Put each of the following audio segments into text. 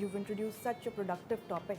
you've introduced such a productive topic,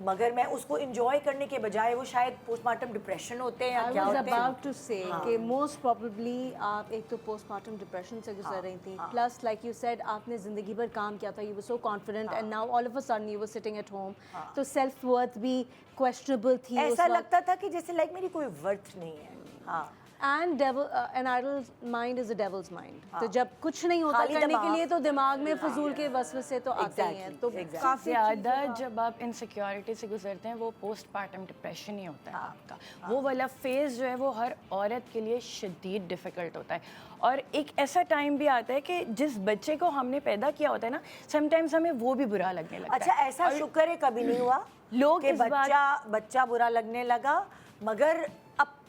مگر میں اس کو انجوائے کرنے کے بجائے وہ شاید پوسٹ مارٹم ڈپریشن ہوتے ہیں یا I کیا was ہوتے ہیں. about to say کہ most probably آپ ایک تو پوسٹ مارٹم ڈپریشن سے گزر رہی تھیں, پلس لائک یو سیڈ آپ نے زندگی بھر کام کیا تھا, you were so confident and now all of a sudden you were sitting at home, تو سیلف ورتھ بھی questionable تھی اس ایسا وقت. لگتا تھا کہ جیسے لائک میری کوئی ورتھ نہیں ہے. ہاں And an idle mind is a devil's mind. تو جب کچھ نہیں ہوتا کرنے کے لیے تو دماغ میں فضول کے وسوسے تو آتے ہی ہیں. تو کافی زیادہ جب آپ انسیکیورٹی سے گزرتے ہیں وہ پوسٹ پارٹم ڈپریشن ہی ہوتا ہے آپ کا. وہ والا فیز جو ہے وہ ہر عورت کے لیے شدید ڈیفیکلٹ ہوتا ہے, اور ایک ایسا ٹائم بھی آتا ہے کہ جس بچے کو ہم نے پیدا کیا ہوتا ہے نا, سم ٹائمز ہمیں وہ بھی برا لگنے لگتا ہے. اچھا ایسا شکر ہے کبھی نہیں ہوا لوگ کہ بچہ برا لگنے لگا, مگر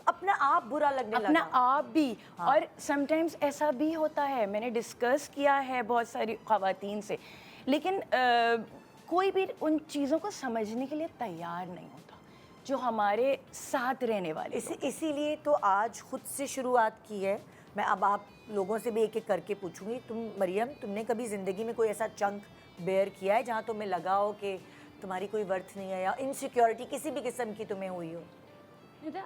اپنا آپ برا لگنے لگا. اپنا آپ بھی. اور سم ٹائمز ایسا بھی ہوتا ہے, میں نے ڈسکس کیا ہے بہت ساری خواتین سے, لیکن کوئی بھی ان چیزوں کو سمجھنے کے لیے تیار نہیں ہوتا جو ہمارے ساتھ رہنے والے. اسی لیے تو آج خود سے شروعات کی ہے. میں اب آپ لوگوں سے بھی ایک ایک کر کے پوچھوں گی. تم مریم, تم نے کبھی زندگی میں کوئی ایسا چنک بیئر کیا ہے جہاں تمہیں لگا ہو کہ تمہاری کوئی ورتھ نہیں ہے, یا انسیکیورٹی کسی بھی قسم کی تمہیں ہوئی ہو؟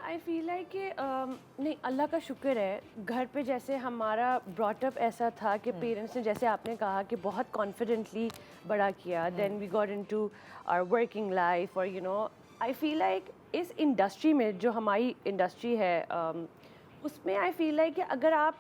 آئی فیل لائک کہ نہیں, اللہ کا شکر ہے گھر پہ جیسے ہمارا براٹ اپ ایسا تھا کہ پیرنٹس نے جیسے آپ نے کہا کہ بہت کانفیڈنٹلی بڑا کیا, then we got into our working life, اور you know I feel like اس انڈسٹری میں جو ہماری انڈسٹری ہے اس میں آئی فیل لائک کہ اگر آپ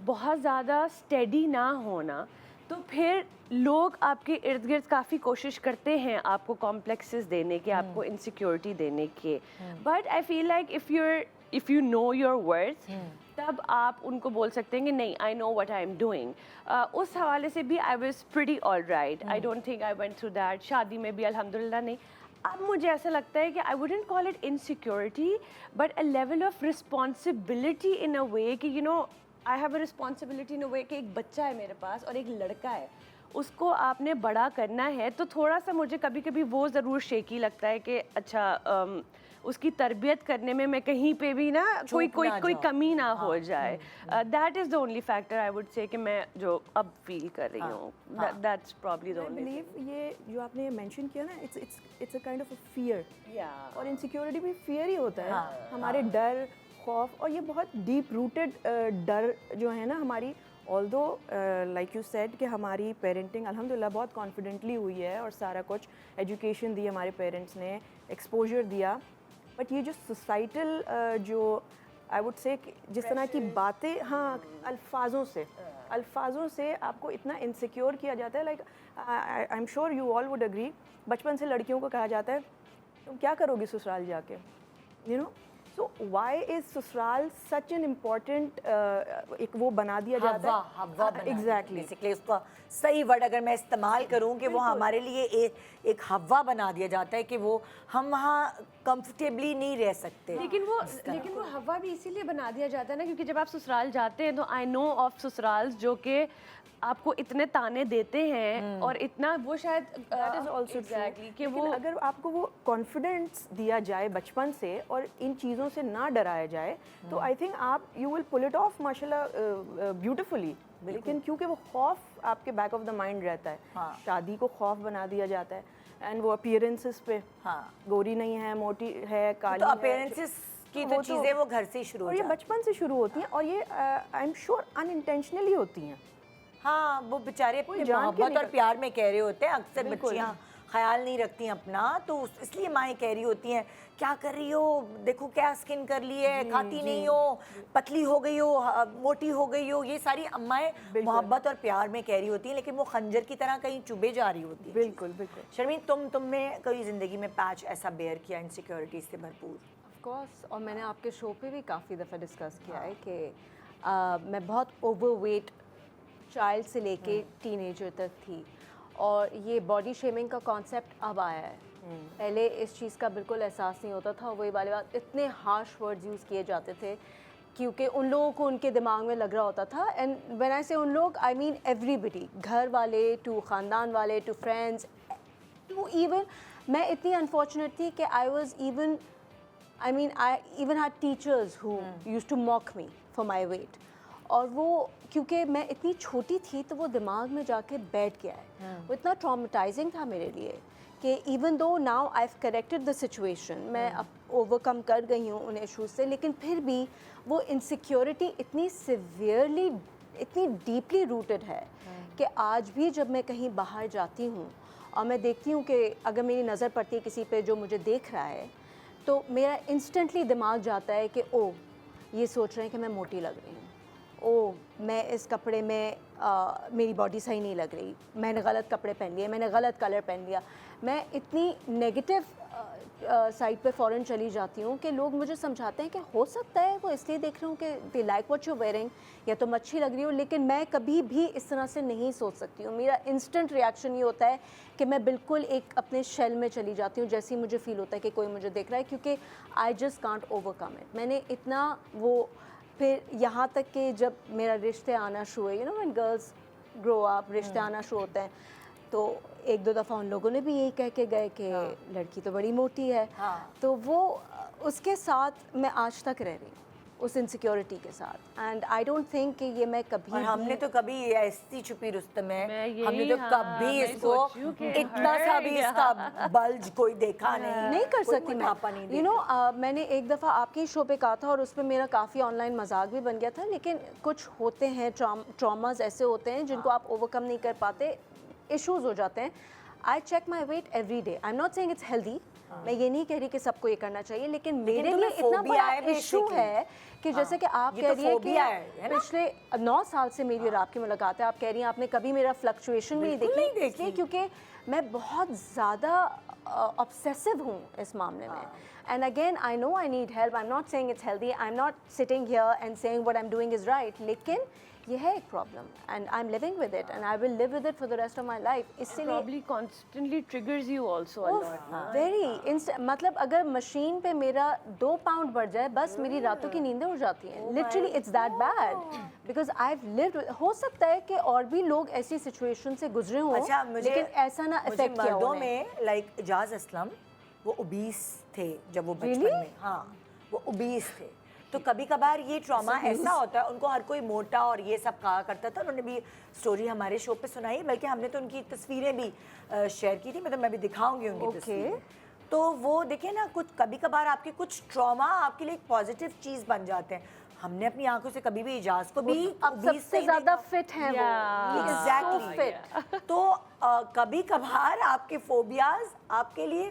بہت زیادہ اسٹیڈی نہ ہونا تو پھر لوگ آپ کے ارد گرد کافی کوشش کرتے ہیں آپ کو کمپلیکسز دینے کے, آپ کو انسیکیورٹی دینے کے, but I feel like if you know your worth تب آپ ان کو بول سکتے ہیں کہ نہیں, I know what I am doing. اس حوالے سے بھی I was pretty all right. I don't think I went through that. شادی میں بھی الحمد للہ نہیں. اب مجھے ایسا لگتا ہے کہ I wouldn't call it insecurity but a level of responsibility in a way کہ you know I have a responsibility in a way کہ ایک بچہ ہے میرے پاس اور ایک لڑکا ہے, اس کو آپ نے بڑا کرنا ہے. تو تھوڑا سا مجھے کبھی کبھی وہ ضرور شیکی لگتا ہے کہ اچھا اس کی تربیت کرنے میں کہیں پہ بھی نا کوئی کمی نہ ہو جائے. That is the only factor I would say کہ میں جو اب فیل کر رہی ہوں. That's probably the only. I believe یہ جو آپ نے مینشن کیا نا, it's a kind of a fear. اور انسیکیورٹی بھی فیئر ہی ہوتا ہے. ہمارے ڈر, خوف, اور یہ بہت ڈیپ روٹیڈ ڈر جو ہے نا ہماری. آلدو لائک یو سیڈ کہ ہماری پیرنٹنگ الحمد للہ بہت کانفیڈنٹلی ہوئی ہے اور سارا کچھ ایجوکیشن دی ہمارے پیرنٹس نے, ایکسپوجر دیا, بٹ یہ جو سوسائٹل جو آئی وڈ سے جس طرح کی باتیں, ہاں الفاظوں سے آپ کو اتنا انسیکیور کیا جاتا ہے. Like I am sure you all would agree, بچپن سے لڑکیوں کو کہا جاتا ہے تم کیا کرو گی سسرال جا کے, یو نو. سو وائی از سسرال سچ این امپورٹنٹ, ایک وہ بنا دیا جاتا ہے. ایگزیکٹلی, اس کا صحیح ورڈ اگر میں استعمال کروں کہ وہ ہمارے لیے ایک ہوا بنا دیا جاتا ہے کہ وہ ہم وہاں کمفرٹیبلی نہیں رہ سکتے. لیکن وہ ہوا بھی اسی لیے بنا دیا جاتا ہے نا کیونکہ جب آپ سسرال جاتے ہیں تو آئی نو آف سسرال جو کہ آپ کو اتنے تانے دیتے ہیں اور اتنا وہ شاید دیٹ از آلسو ٹرو کہ وہ اگر آپ کو وہ کانفیڈینس دیا جائے بچپن سے اور ان چیزوں سے نہ ڈرایا جائے تو آئی تھنک آپ you will pull it off ماشاء اللہ بیوٹیفلی. لیکن کیونکہ وہ خوف آپ کے بیک آف دا مائنڈ رہتا ہے, شادی کو خوف بنا دیا جاتا ہے. اینڈ وہ اپیئرنسز پہ, گوری نہیں ہے, موٹی ہے, کالی ہے, اپیئرنسز کی تو چیزیں وہ گھر سے شروع, اور یہ بچپن سے شروع ہوتی ہیں, اور یہ I am sure in intentionally ہوتی ہیں. ہاں وہ بیچارے اپنی محبت اور پیار میں کہہ رہے ہوتے ہیں. اکثر بچیاں خیال نہیں رکھتی اپنا, تو اس لیے مائیں کہہ رہی ہوتی ہیں کیا کر رہی ہو, دیکھو کیا اسکن کر لی ہے, کھاتی نہیں ہو, پتلی ہو گئی ہو, موٹی ہو گئی ہو. یہ ساری امائیں محبت اور پیار میں کہہ رہی ہوتی ہیں, لیکن وہ خنجر کی طرح کہیں چبھے جا رہی ہوتی ہیں. بالکل بالکل. شرمین تم نے کوئی زندگی میں پیچ ایسا بیئر کیا انسیکیورٹی سے بھرپور؟ آف کورس, اور میں نے آپ کے شو پہ بھی کافی دفعہ ڈسکس کیا ہے کہ میں بہت اوور ویٹ چائلڈ سے لے کے ٹین ایجر تک تھی, اور یہ باڈی شیمنگ کا کانسیپٹ اب آیا ہے. پہلے اس چیز کا بالکل احساس نہیں ہوتا تھا. وہی والی بات, اتنے ہارش ورڈز یوز کیے جاتے تھے کیونکہ ان لوگوں کو ان کے دماغ میں لگ رہا ہوتا تھا. اینڈ وین آئی سے ان لوگ, آئی مین ایوری بڈی, گھر والے ٹو خاندان والے ٹو فرینڈس ٹو ایون, میں اتنی انفارچونیٹ تھی کہ I was even, I mean I even had teachers who used to mock me for my weight. اور وہ کیونکہ میں اتنی چھوٹی تھی تو وہ دماغ میں جا کے بیٹھ گیا ہے. وہ اتنا ٹرامٹائزنگ تھا میرے لیے کہ even though now I have corrected the situation, میں اب اوور کم کر گئی ہوں ان ایشوز سے, لیکن پھر بھی وہ انسیکیورٹی اتنی سیویئرلی, اتنی ڈیپلی روٹڈ ہے کہ آج بھی جب میں کہیں باہر جاتی ہوں اور میں دیکھتی ہوں کہ اگر میری نظر پڑتی ہے کسی پہ جو مجھے دیکھ رہا ہے, تو میرا انسٹنٹلی دماغ جاتا ہے کہ او یہ سوچ رہے ہیں کہ میں موٹی لگ رہی ہوں, او میں اس کپڑے میں میری باڈی صحیح نہیں لگ رہی, میں نے غلط کپڑے پہن لیے, میں نے غلط کلر پہن لیا. میں اتنی نیگیٹو سائڈ پہ فوراً چلی جاتی ہوں کہ لوگ مجھے سمجھاتے ہیں کہ ہو سکتا ہے وہ اس لیے دیکھ رہے ہوں کہ they like what you wearing, یا تم اچھی لگ رہی ہو, لیکن میں کبھی بھی اس طرح سے نہیں سوچ سکتی ہوں. میرا انسٹنٹ ریاکشن یہ ہوتا ہے کہ میں بالکل ایک اپنے شیل میں چلی جاتی ہوں جیسے ہی مجھے فیل ہوتا ہے کہ کوئی مجھے دیکھ رہا ہے, کیونکہ I just can't over come it. میں نے اتنا وہ, پھر یہاں تک کہ جب میرا رشتے آنا شروع ہوئے, یو نو وین گرلز گرو اپ, رشتے آنا شروع ہوتے ہیں, تو ایک دو دفعہ ان لوگوں نے بھی یہی کہہ کے گئے کہ لڑکی تو بڑی موٹی ہے. تو وہ اس کے ساتھ میں آج تک رہ رہی ہوں, اس انسیکیورٹی کے ساتھ. اینڈ آئی ڈونٹ تھنک کہ یہ میں کبھی, اور ہم نے تو کبھی ایسی چھپی رستم ہے, ہم نے تو کبھی اس میں کو سوچ رہی ہوں کہ اتنا سا بھی اس کا بلج کوئی دیکھا نہیں کر سکتی میں. یو نو میں نے ایک دفعہ آپ کے شو پہ کہا تھا اور اس پہ میرا کافی آن لائن مذاق بھی بن گیا تھا, لیکن کچھ ہوتے ہیں ٹراماز ایسے ہوتے ہیں جن کو آپ اوور کم نہیں کر پاتے, ایشوز ہو جاتے ہیں. I check my weight every day. I am not seeing it's healthy, میں یہ نہیں کہہ رہی کہ سب کو یہ کرنا چاہیے, لیکن میرے لیے اتنا بڑا ایشو ہے کہ جیسے کہ آپ کہہ رہی ہیں کہ پچھلے 9 سال سے میری اور آپ کی ملاقات ہے, آپ کہہ رہی ہیں آپ نے کبھی میرا فلکچویشن بھی نہیں دیکھی, کیونکہ میں بہت زیادہ obsessive ہوں اس معاملے میں. And again, I know I need help. I'm not saying it's healthy. I'm not sitting here and saying what I'm doing is right. لیکن یہ ہے ایک problem, and I'm living with it, and I will live with it for the rest of my life. اس لیے probably constantly triggers you also a lot. Very مطلب اگر machine پہ میرا 2 pound بڑھ جائے بس میری راتوں کی نیندیں اڑ جاتی ہیں. Literally it's that bad, because I have lived. ہو سکتا ہے کہ اور بھی لوگ ایسی سچویشن سے گزرے ہوں, لیکن ایسا نہ افیکٹ کیا مردوں میں. لائک اجاز اسلم, وہ اوبیس تھے جب وہ بچپن میں, ہاں وہ اوبیس تھے, تو کبھی کبھار یہ ٹراما ایسا ہوتا ہے, ان کو ہر کوئی موٹا اور یہ سب کہا کرتا تھا. انہوں نے بھی اسٹوری ہمارے شو پہ سنائی, بلکہ ہم نے تو ان کی تصویریں بھی شیئر کی تھی, مطلب میں بھی دکھاؤں گی ان کی تصویریں. تو وہ دیکھیں نا, کچھ کبھی کبھار آپ کے کچھ ٹراما آپ کے لیے ایک پازیٹیو چیز بن جاتے ہیں. ہم نے اپنی آنکھوں سے کبھی بھی اجاز کو بھی سب سے زیادہ فٹ ہیں وہ, ایگزیکٹلی. تو کبھی کبھار آپ کے فوبیاز آپ کے لیے,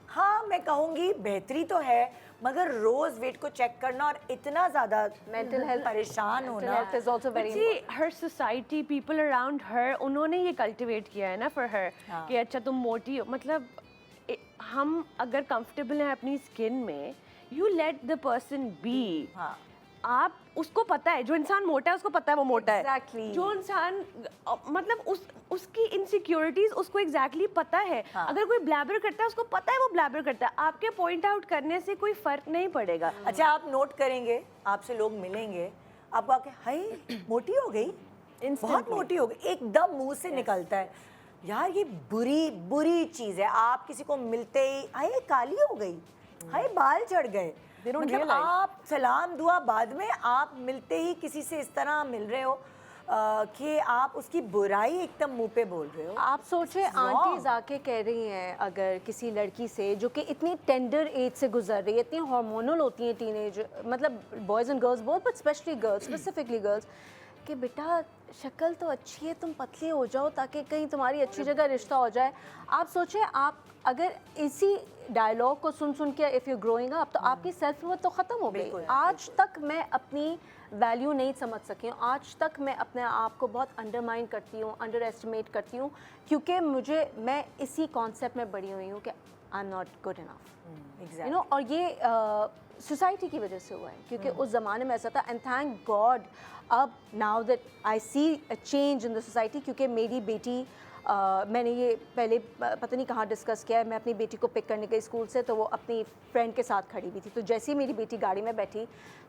ہاں میں کہوں گی بہتری تو ہے, مگر روز ویٹ کو چیک کرنا اور اتنا زیادہ مینٹل ہیلتھ پریشان ہونا is also very Hare society, people around her, انہوں نے یہ کلٹیویٹ کیا ہے نا فار ہر کہ اچھا تم موٹی ہو. مطلب ہم اگر کمفرٹیبل ہیں اپنی اسکن میں, you let the person be. آپ اس کو پتا ہے, جو انسان موٹا ہے اس کو پتا ہے وہ موٹا ہے, جو انسان مطلب اس کی انسیکیورٹیز اس کو ایگزیکٹلی پتا ہے. اگر کوئی بلیبر کرتا ہے اس کو پتا ہے وہ بلیبر کرتا ہے, آپ کے پوائنٹ آؤٹ کرنے سے کوئی فرق نہیں پڑے گا. اچھا آپ نوٹ کریں گے, آپ سے لوگ ملیں گے, آپ کو آ کے ہائی موٹی ہو گئی, بہت موٹی ہو گئی, ایک دم منہ سے نکلتا ہے. یار یہ بری بری چیز ہے. آپ کسی کو ملتے ہی ہائی کالی ہو گئی, ہائی بال چڑھ گئے, مطلب آپ سلام دعا بعد میں, آپ ملتے ہی کسی سے اس طرح مل رہے ہو کہ آپ اس کی برائی ایک دم منہ پہ بول رہے ہو. آپ سوچیں آنٹیز آ کے کہہ رہی ہیں اگر کسی لڑکی سے جو کہ اتنی ٹینڈر ایج سے گزر رہی ہے, اتنی ہارمونل ہوتی ہیں ٹین ایج, مطلب بوائز اینڈ گرلز بہت, but specially girls, specifically girls, کہ بیٹا شکل تو اچھی ہے, تم پتلی ہو جاؤ تاکہ کہیں تمہاری اچھی جگہ رشتہ ہو جائے. آپ سوچیں آپ اگر اسی ڈائلاگ کو سن سن کے اف یو گروئنگ اپ, تو آپ کی سیلف ورتھ تو ختم ہو گئی. آج تک میں اپنی ویلیو نہیں سمجھ سکی ہوں, آج تک میں اپنے آپ کو بہت انڈرمائن کرتی ہوں, انڈر ایسٹیمیٹ کرتی ہوں, کیونکہ میں اسی کانسیپٹ میں بڑی ہوئی ہوں کہ I am not good enough, you know. اور یہ سوسائٹی کی وجہ سے ہوا ہے, کیونکہ اس زمانے میں ایسا تھا. اینڈ تھینک گاڈ اب now that I see a change in the society, کیونکہ میری بیٹی, میں نے یہ پہلے پتہ نہیں کہاں ڈسکس کیا ہے, میں اپنی بیٹی کو پک کرنے گئی اسکول سے, تو وہ اپنی فرینڈ کے ساتھ کھڑی ہوئی تھی. تو جیسے ہی میری بیٹی گاڑی میں بیٹھی,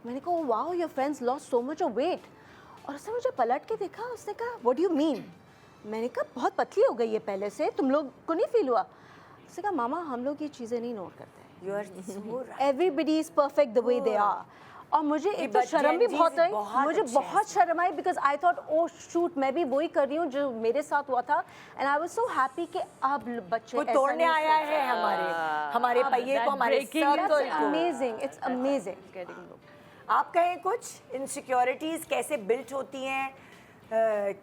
میں نے کہا wow your friends lost so much of weight, اور اس نے مجھے پلٹ کے دیکھا, اس نے کہا واٹ ڈو یو مین. میں نے کہا بہت پتلی ہو گئی ہے پہلے سے, تم لوگ کو نہیں فیل ہوا. اس نے کہا ماما ہم لوگ یہ چیزیں نہیں نوٹ کرتے, everybody is perfect the way they are. اور مجھے ایک تو شرم بھی بہت آئی, مجھے بہت شرم آئی because I thought O shoot میں بھی وہی کر رہی ہوں جو میرے ساتھ ہوا تھا, and I was so happy کہ اب بچے کوئی توڑنے آیا ہے ہمارے پہیے کو, ہمارے سرکل کو. Amazing, it's amazing. آپ کہیں کچھ انسیکیورٹیز کیسے بلٹ ہوتی ہیں,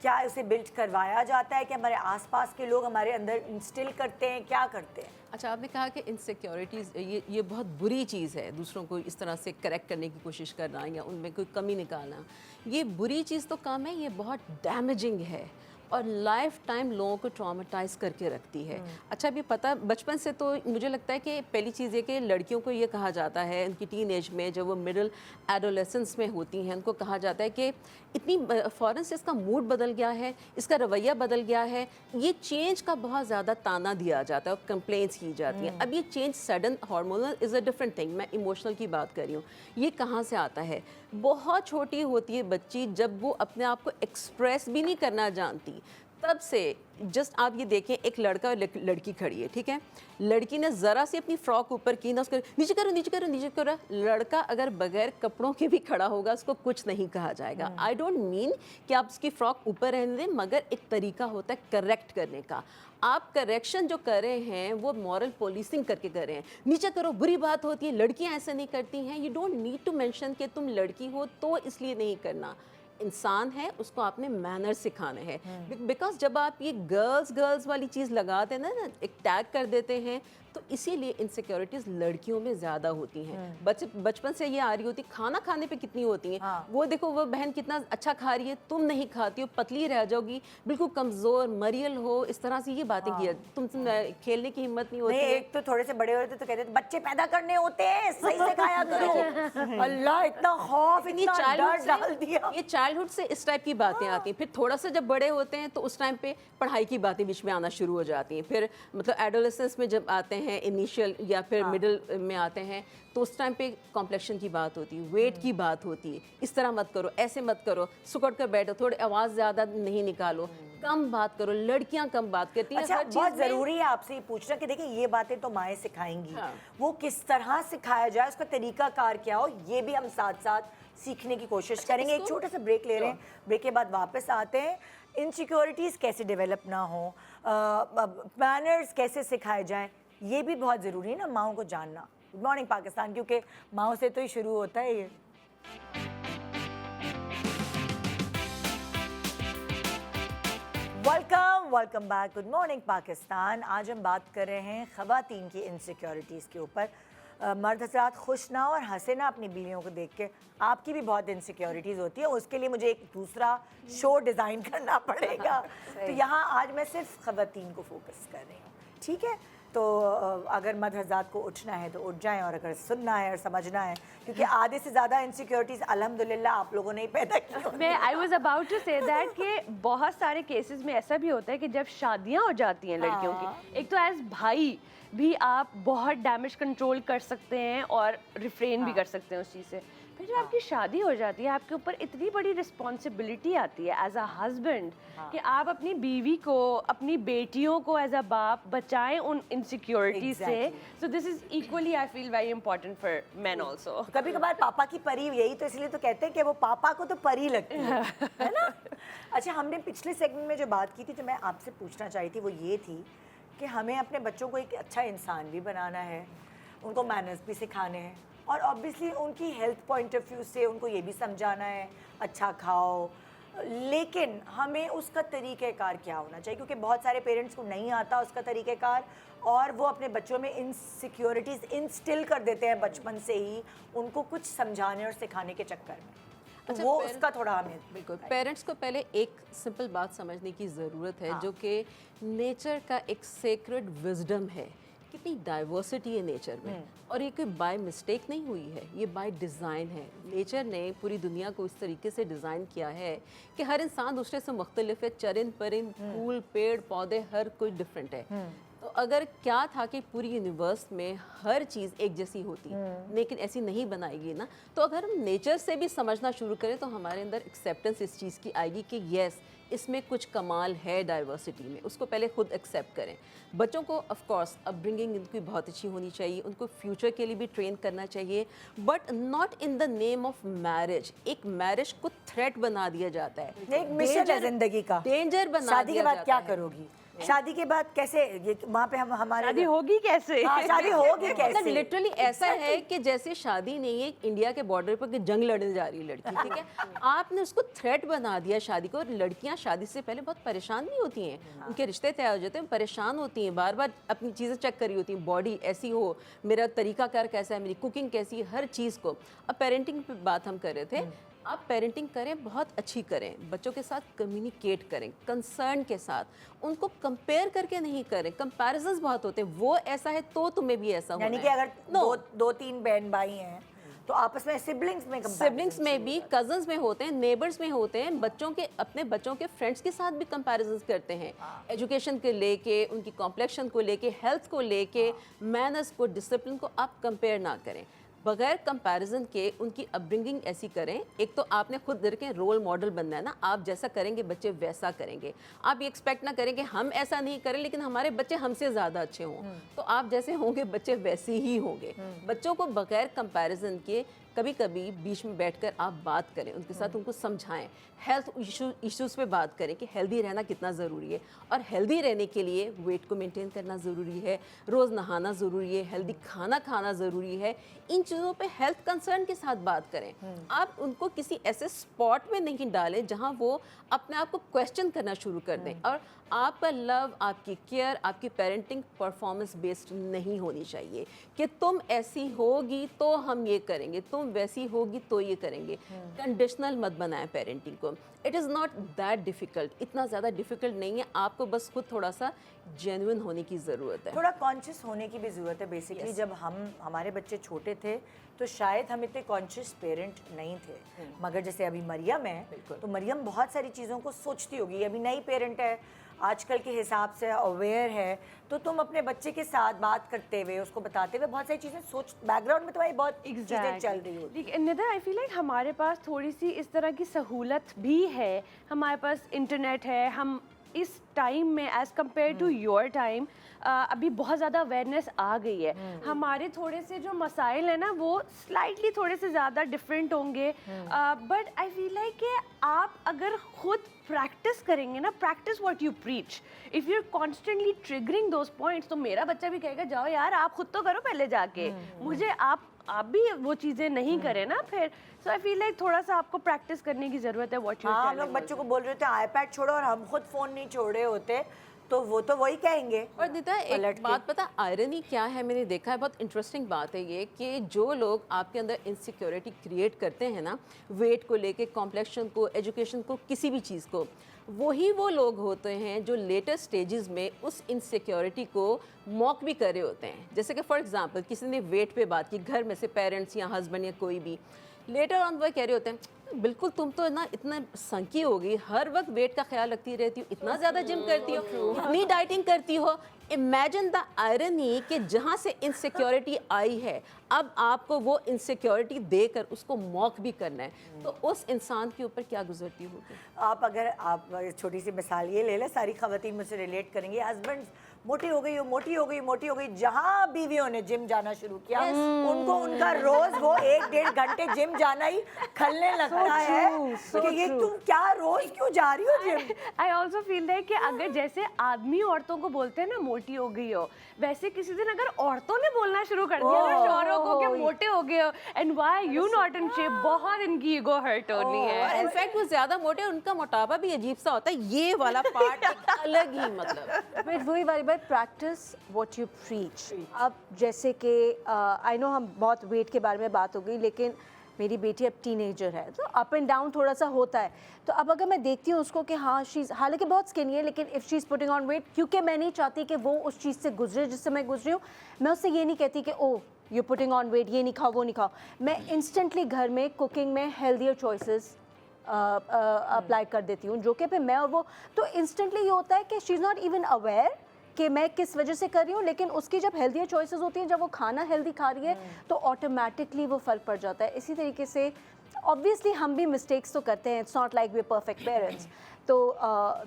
کیا اسے بلٹ کروایا جاتا ہے کہ ہمارے آس پاس کے لوگ ہمارے اندر انسٹل کرتے ہیں, کیا کرتے ہیں؟ اچھا, آپ نے کہا کہ انسیکیورٹیز یہ بہت بری چیز ہے, دوسروں کو اس طرح سے کریکٹ کرنے کی کوشش کرنا یا ان میں کوئی کمی نکالنا, یہ بری چیز تو کم ہے, یہ بہت ڈیمیجنگ ہے اور لائف ٹائم لوگوں کو ٹراماٹائز کر کے رکھتی ہے. اچھا بھی پتہ بچپن سے تو مجھے لگتا ہے کہ پہلی چیز یہ کہ لڑکیوں کو یہ کہا جاتا ہے ان کی ٹین ایج میں جب وہ مڈل ایڈولیسنس میں ہوتی ہیں, ان کو کہا جاتا ہے کہ اتنی فوراً سے اس کا موڈ بدل گیا ہے, اس کا رویہ بدل گیا ہے, یہ چینج کا بہت زیادہ تانا دیا جاتا ہے اور کمپلینٹس کی جاتی ہیں. اب یہ change sudden hormonal is a different thing, میں ایموشنل کی بات کر رہی ہوں. یہ کہاں سے آتا ہے؟ بہت چھوٹی ہوتی ہے بچی, جب وہ اپنے آپ کو ایکسپریس بھی نہیں کرنا جانتی, تب سے جسٹ آپ یہ دیکھیں ایک لڑکا اور لڑکی کھڑی ہے, ٹھیک ہے, لڑکی نے ذرا سی اپنی فراک اوپر کی نا, اس کو نیچے کرو نیچے کرو نیچے کرو, لڑکا اگر بغیر کپڑوں کے بھی کھڑا ہوگا اس کو کچھ نہیں کہا جائے گا. آئی ڈونٹ مین کہ آپ اس کی فراک اوپر رہنے دیں, مگر ایک طریقہ ہوتا ہے کریکٹ کرنے کا. آپ کریکشن جو کر رہے ہیں وہ مورل پولیسنگ کر کے کر رہے ہیں. نیچے کرو بری بات ہوتی ہے, لڑکیاں ایسا نہیں کرتی ہیں. You don't need to mention کہ تم لڑکی ہو تو اس لیے نہیں کرنا. انسان ہے, اس کو آپ نے مینر سکھانا ہے. بیکاز جب آپ یہ گرلز والی چیز لگاتے ہیں نا, ایک ٹیگ کر دیتے ہیں, تو اسی لیے انسیکیورٹیز لڑکیوں میں زیادہ ہوتی ہیں. بچپن سے یہ آ رہی ہوتی, کھانا کھانے پہ کتنی ہوتی ہیں, وہ دیکھو وہ بہن کتنا اچھا کھا رہی ہے, تم نہیں کھاتی ہو, پتلی رہ جاؤ گی, بالکل کمزور مریل ہو, اس طرح سے یہ باتیں کیا, تم کھیلنے کی ہمت نہیں ہوتی. ایک تو تھوڑے سے بڑے ہوتے تو کہتے ہیں بچے پیدا کرنے ہوتے ہیں, صحیح سے کھایا کرو. اللہ اتنا خوف, اتنا ڈر ڈال دیا. یہ چائلڈہڈ سے اس ٹائپ کی باتیں آتی ہیں. پھر تھوڑا سا جب بڑے ہوتے ہیں تو اس ٹائم پہ پڑھائی کی باتیں بیچ میں آنا شروع ہو جاتی ہیں. پھر مطلب ایڈولیسنس میں جب آتے ہیں, انیشیل یا پھر مڈل میں آتے ہیں, تو اس ٹائم پہ کمپلیکشن کی بات ہوتی ہے, ویٹ کی بات ہوتی ہے, اس طرح مت کرو, ایسے مت کرو, سکڑ کر بیٹھو, تھوڑی آواز زیادہ نہیں نکالو, کم بات کرو. لڑکیاں کم بات کرتی ہیں. اچھا, بہت ضروری ہے آپ سے یہ پوچھنا کہ دیکھیں یہ باتیں تو مائیں سکھائیں گی, وہ کس طرح سکھایا جائے, اس کا طریقہ کار کیا ہو, یہ بھی ہم ساتھ ساتھ سیکھنے کی کوشش کریں گے. ایک چھوٹا سا بریک لے رہے ہیں, بریک کے بعد واپس آتے ہیں. انسیکیورٹیز کیسے ڈیولپ نہ ہوں, مینرز کیسے سکھائے جائیں, یہ بھی بہت ضروری ہے نا ماؤں کو جاننا. گڈ مارننگ پاکستان, کیونکہ ماؤں سے تو ہی شروع ہوتا ہے یہ. Welcome back. Good morning Pakistan. آج ہم بات کر رہے ہیں خواتین کی انسیکیورٹیز کے اوپر. مرد حضرات خوش نہ اور ہنسے نہ اپنی بیویوں کو دیکھ کے, آپ کی بھی بہت انسیکیورٹیز ہوتی ہے, اس کے لیے مجھے ایک دوسرا شو ڈیزائن کرنا پڑے گا. تو یہاں آج میں صرف خواتین کو فوکس کر رہی ہوں, ٹھیک ہے. تو اگر مرد حضرات کو اٹھنا ہے تو اٹھ جائیں, اور اگر سننا ہے اور سمجھنا ہے, کیونکہ آدھے سے زیادہ انسیکیورٹیز الحمدللہ آپ لوگوں نے ہی پیدا کی. میں آئی واز اباؤٹ ٹو سے دیٹ کہ بہت سارے کیسز میں ایسا بھی ہوتا ہے کہ جب شادیاں ہو جاتی ہیں لڑکیوں کی, ایک تو ایز بھائی بھی آپ بہت ڈیمیج کنٹرول کر سکتے ہیں اور ریفرین بھی کر سکتے ہیں اس چیز سے. پھر جب آپ کی شادی ہو جاتی ہے, آپ کے اوپر اتنی بڑی رسپانسبلٹی آتی ہے ایز اے ہسبینڈ کہ آپ اپنی بیوی کو, اپنی بیٹیوں کو ایز اے باپ بچائیں ان انسیکیورٹیز سے. So this is actually I feel very important for men also. کبھی کبھار پاپا کی پری, یہی تو اس لیے تو کہتے ہیں کہ وہ پاپا کو تو پری لگتی ہے نا. اچھا, ہم نے پچھلے سیگمنٹ میں جو بات کی تھی, جو میں آپ سے پوچھنا چاہی تھی, وہ یہ تھی کہ ہمیں اپنے بچوں کو ایک اچھا انسان بھی بنانا ہے, ان کو مینرز بھی سکھانے ہیں, اور آبویسلی ان کی ہیلتھ پوائنٹ آف ویو سے ان کو یہ بھی سمجھانا ہے اچھا کھاؤ. لیکن ہمیں اس کا طریقہ کار کیا ہونا چاہیے, کیونکہ بہت سارے پیرنٹس کو نہیں آتا اس کا طریقہ کار, اور وہ اپنے بچوں میں انسیکیورٹیز انسٹل کر دیتے ہیں بچپن سے ہی, ان کو کچھ سمجھانے اور سکھانے کے چکر میں. وہ اس کا تھوڑا ہمیں بالکل پیرنٹس کو پہلے ایک سمپل بات سمجھنے کی ضرورت ہے, جو کہ نیچر کا ایک سیکرڈ وزڈم ہے. کتنی ڈائیورسٹی ہے نیچر میں, اور یہ کوئی بائی مسٹیک نہیں ہوئی ہے, یہ بائی ڈیزائن ہے. نیچر نے پوری دنیا کو اس طریقے سے ڈیزائن کیا ہے کہ ہر انسان دوسرے سے مختلف ہے, چرند پرند پھول پیڑ پودے ہر کوئی ڈفرینٹ ہے. تو اگر کیا تھا کہ پوری یونیورس میں ہر چیز ایک جیسی ہوتی, لیکن ایسی نہیں بنائے گی نا, تو اگر ہم نیچر سے بھی سمجھنا شروع کریں تو ہمارے اندر ایکسیپٹنس اس چیز کی آئے گی کہ یس اس میں کچھ کمال ہے ڈائیورسٹی میں، اس کو پہلے خود ایکسیپٹ کریں. بچوں کو of course up bringing in کی بہت اچھی ہونی چاہیے، ان کو فیوچر کے لیے بھی ٹرین کرنا چاہیے، but not in the name of marriage. ایک میرج کو تھریٹ بنا دیا جاتا ہے، ایک مشن ہے زندگی کا. ڈینجر بنا شادی کے دیا بعد جاتا کیا ہے. کرو گی؟ شادی کے بعد کیسے وہاں پہ ہمارے شادی ہوگی کیسے؟ شادی ہوگی مطلب کیسے؟ لٹرلی ایسا ہے کہ جیسے شادی نہیں ہے انڈیا کے بارڈر پر کہ جنگ لڑنے جا رہی ہے لڑکی، ٹھیک ہے. آپ نے اس کو تھریٹ بنا دیا شادی کو. اور لڑکیاں شادی سے پہلے بہت پریشان بھی ہوتی ہیں، ان کے رشتے طے ہو جاتے ہیں، پریشان ہوتی ہیں، بار بار اپنی چیزیں چیک کری ہوتی ہیں، باڈی ایسی ہو، میرا طریقہ کار کیسا ہے، میری کوکنگ کیسی ہے، ہر چیز کو. اب پیرنٹنگ پہ بات ہم کر رہے تھے. آپ پیرنٹنگ کریں، بہت اچھی کریں، بچوں کے ساتھ کمیونیکیٹ کریں کنسرن کے ساتھ. ان کو کمپیئر کر کے نہیں کریں. کمپیریزنز بہت ہوتے ہیں، وہ ایسا ہے تو تمہیں بھی ایسا ہونا ہے. یعنی کہ اگر دو تین بہن بھائی ہیں تو آپس میں سبلنگس میں بھی، کزنز میں ہوتے ہیں، نیبرز میں ہوتے ہیں. بچوں کے اپنے بچوں کے فرینڈس کے ساتھ بھی کمپیریزنز کرتے ہیں، ایجوکیشن کو لے کے، ان کی کمپلیکشن کو لے کے، ہیلتھ کو لے کے، مینرز کو، ڈسپلن کو. آپ کمپیئر نہ کریں. بغیر کمپیریزن کے ان کی اپ برنگنگ ایسی کریں. ایک تو آپ نے خود دیکھیں رول ماڈل بننا ہے نا، آپ جیسا کریں گے بچے ویسا کریں گے. آپ یہ ایکسپیکٹ نہ کریں کہ ہم ایسا نہیں کریں لیکن ہمارے بچے ہم سے زیادہ اچھے ہوں. تو آپ جیسے ہوں گے بچے ویسے ہی ہوں گے. بچوں کو بغیر کمپیریزن کے کبھی کبھی بیچ میں بیٹھ کر آپ بات کریں، ان کے ساتھ ان کو سمجھائیں. ہیلتھ ایشوز پہ بات کریں کہ ہیلدی رہنا کتنا ضروری ہے، اور ہیلدی رہنے کے لیے ویٹ کو مینٹین کرنا ضروری ہے، روز نہانا ضروری ہے، ہیلدی کھانا کھانا ضروری ہے. ان چیزوں پہ ہیلتھ کنسرن کے ساتھ بات کریں. آپ ان کو کسی ایسے اسپاٹ میں نہیں ڈالیں جہاں وہ اپنے آپ کو کویسچن کرنا شروع کر دیں. اور آپ کا لو، آپ کی کیئر، آپ کی پیرنٹنگ پرفارمنس بیسڈ نہیں ہونی چاہیے کہ تم ایسی ہوگی تو ہم یہ کریں گے، تم ویسی ہوگی تو یہ کریں گے. کنڈیشنل مت بنائیں پیرنٹنگ کو. It is not that difficult, اتنا زیادہ ڈیفیکلٹ نہیں ہے. آپ کو بس خود تھوڑا سا جینوئن ہونے کی ضرورت ہے، تھوڑا کانشیس ہونے کی بھی ضرورت ہے. بیسکلی جب ہمارے بچے چھوٹے تھے تو شاید ہم اتنے کانشیس پیرنٹ نہیں تھے، مگر جیسے ابھی مریم ہے تو مریم بہت ساری چیزوں کو سوچتی ہوگی. ابھی نئی پیرنٹ ہے، آج کل کے حساب سے اویئر ہے، تو تم اپنے بچے کے ساتھ بات کرتے ہوئے، اس کو بتاتے ہوئے بہت ساری چیزیں بیک گراؤنڈ میں تمہاری بہت چیزیں چل رہی ہوتی ہیں. ندا آئی فیل لائک ہمارے پاس تھوڑی سی اس طرح کی سہولت بھی ہے. ہمارے پاس انٹرنیٹ ہے. ہم اس ٹائم میں as compare to your time ابھی بہت زیادہ اویئرنیس آ گئی ہے. ہمارے تھوڑے سے جو مسائل ہیں نا وہ سلائٹلی تھوڑے سے زیادہ ڈفرینٹ ہوں گے، بٹ آئی فیل لائک کہ آپ اگر خود پریکٹس کریں گے نا، practice what you preach. If you are constantly triggering those points تو میرا بچہ بھی کہے گا جاؤ یار آپ خود تو کرو پہلے جا کے، مجھے آپ بھی وہ چیزیں نہیں کریں نا پھر. سو آئی فیل لائک تھوڑا سا آپ کو پریکٹس کرنے کی ضرورت ہے. واٹ یو ہاں، ہم لوگ بچوں کو بول رہے ہوتے ہیں آئی پیڈ چھوڑو اور ہم خود فون نہیں چھوڑ رہے ہوتے تو وہ تو وہی کہیں گے. اور دیتا ایک بات پتہ آئرنی کیا ہے، میں نے دیکھا ہے، بہت انٹرسٹنگ بات ہے یہ کہ جو لوگ آپ کے اندر انسیکیورٹی کریٹ کرتے ہیں نا، ویٹ کو لے کے، کمپلیکشن کو، ایجوکیشن کو، کسی بھی چیز کو، وہی وہ لوگ ہوتے ہیں جو لیٹر سٹیجز میں اس انسیکیورٹی کو موک بھی کر رہے ہوتے ہیں. جیسے کہ فار ایگزامپل کسی نے ویٹ پہ بات کی گھر میں سے، پیرنٹس یا ہسبینڈ یا کوئی بھی، لیٹر آن وہ کہہ رہے ہوتے ہیں بالکل تم تو نا اتنا سنکی ہوگی، ہر وقت ویٹ کا خیال رکھتی رہتی ہو، اتنا زیادہ جم کرتی ہو، اتنی ڈائٹنگ کرتی ہو. امیجن دا آئرنی کہ جہاں سے انسیکیورٹی آئی ہے اب آپ کو وہ انسیکیورٹی دے کر اس کو موک بھی کرنا ہے، تو اس انسان کے اوپر کیا گزرتی ہوگی. آپ چھوٹی سی مثال یہ لے لیں، ساری خواتین مجھ سے ریلیٹ کریں گے. ہسبینڈ موٹی ہو گئی، جہاں بیویوں نے جم جانا شروع کیا ان کو ان کا روز وہ 1-1.5 گھنٹے جم جانا ہی کھلنے لگتا ہے کہ یہ تم کیا روز کیوں جا رہی ہو جم. آئی آلسو فیل لائک کہ اگر جیسے آدمی عورتوں کو بولتے ہیں نا موٹی ہو گئی ہو، ویسے کسی دن اگر عورتوں نے بولنا شروع کر دیا نا شوہروں کو کہ موٹے ہو گئے ہو and why you not in shape, بہت ان کی ایگو ہرٹ ہونی ہے. انفیکٹ وہ زیادہ موٹے، ان کا موٹاپا بھی عجیب سا ہوتا ہے، یہ والا پارٹ ایک الگ ہی مطلب. وہی والی بات، پریکٹس واٹ یو پریچ. اب جیسے کہ آئی نو ہم بہت ویٹ کے بارے میں بات ہو گئی، لیکن میری بیٹی اب ٹین ایجر ہے تو اپ اینڈ ڈاؤن تھوڑا سا ہوتا ہے. تو اب اگر میں دیکھتی ہوں اس کو کہ ہاں شیز حالانکہ بہت اسکنی ہے، لیکن if she is putting on weight, کیونکہ میں نہیں چاہتی کہ وہ اس چیز سے گزرے جس سے میں گزری ہوں، میں اس سے یہ نہیں کہتی کہ او یو پٹنگ آن ویٹ، یہ نہیں کھاؤ وہ نہیں کھاؤ. میں انسٹنٹلی گھر میں کوکنگ میں ہیلدیئر چوائسیز اپلائی کر دیتی ہوں، جو کہ پھر میں اور وہ تو انسٹنٹلی یہ ہوتا ہے کہ شی از ناٹ ایون اویئر کہ میں کس وجہ سے کر رہی ہوں, لیکن اس کی جب ہیلدیئر چوائسیز ہوتی ہیں, جب وہ کھانا ہیلدی کھا رہی ہے تو آٹومیٹکلی وہ فرق پڑ جاتا ہے. اسی طریقے سے obviously ہم بھی مسٹیکس تو کرتے ہیں, it's not like we perfect parents. تو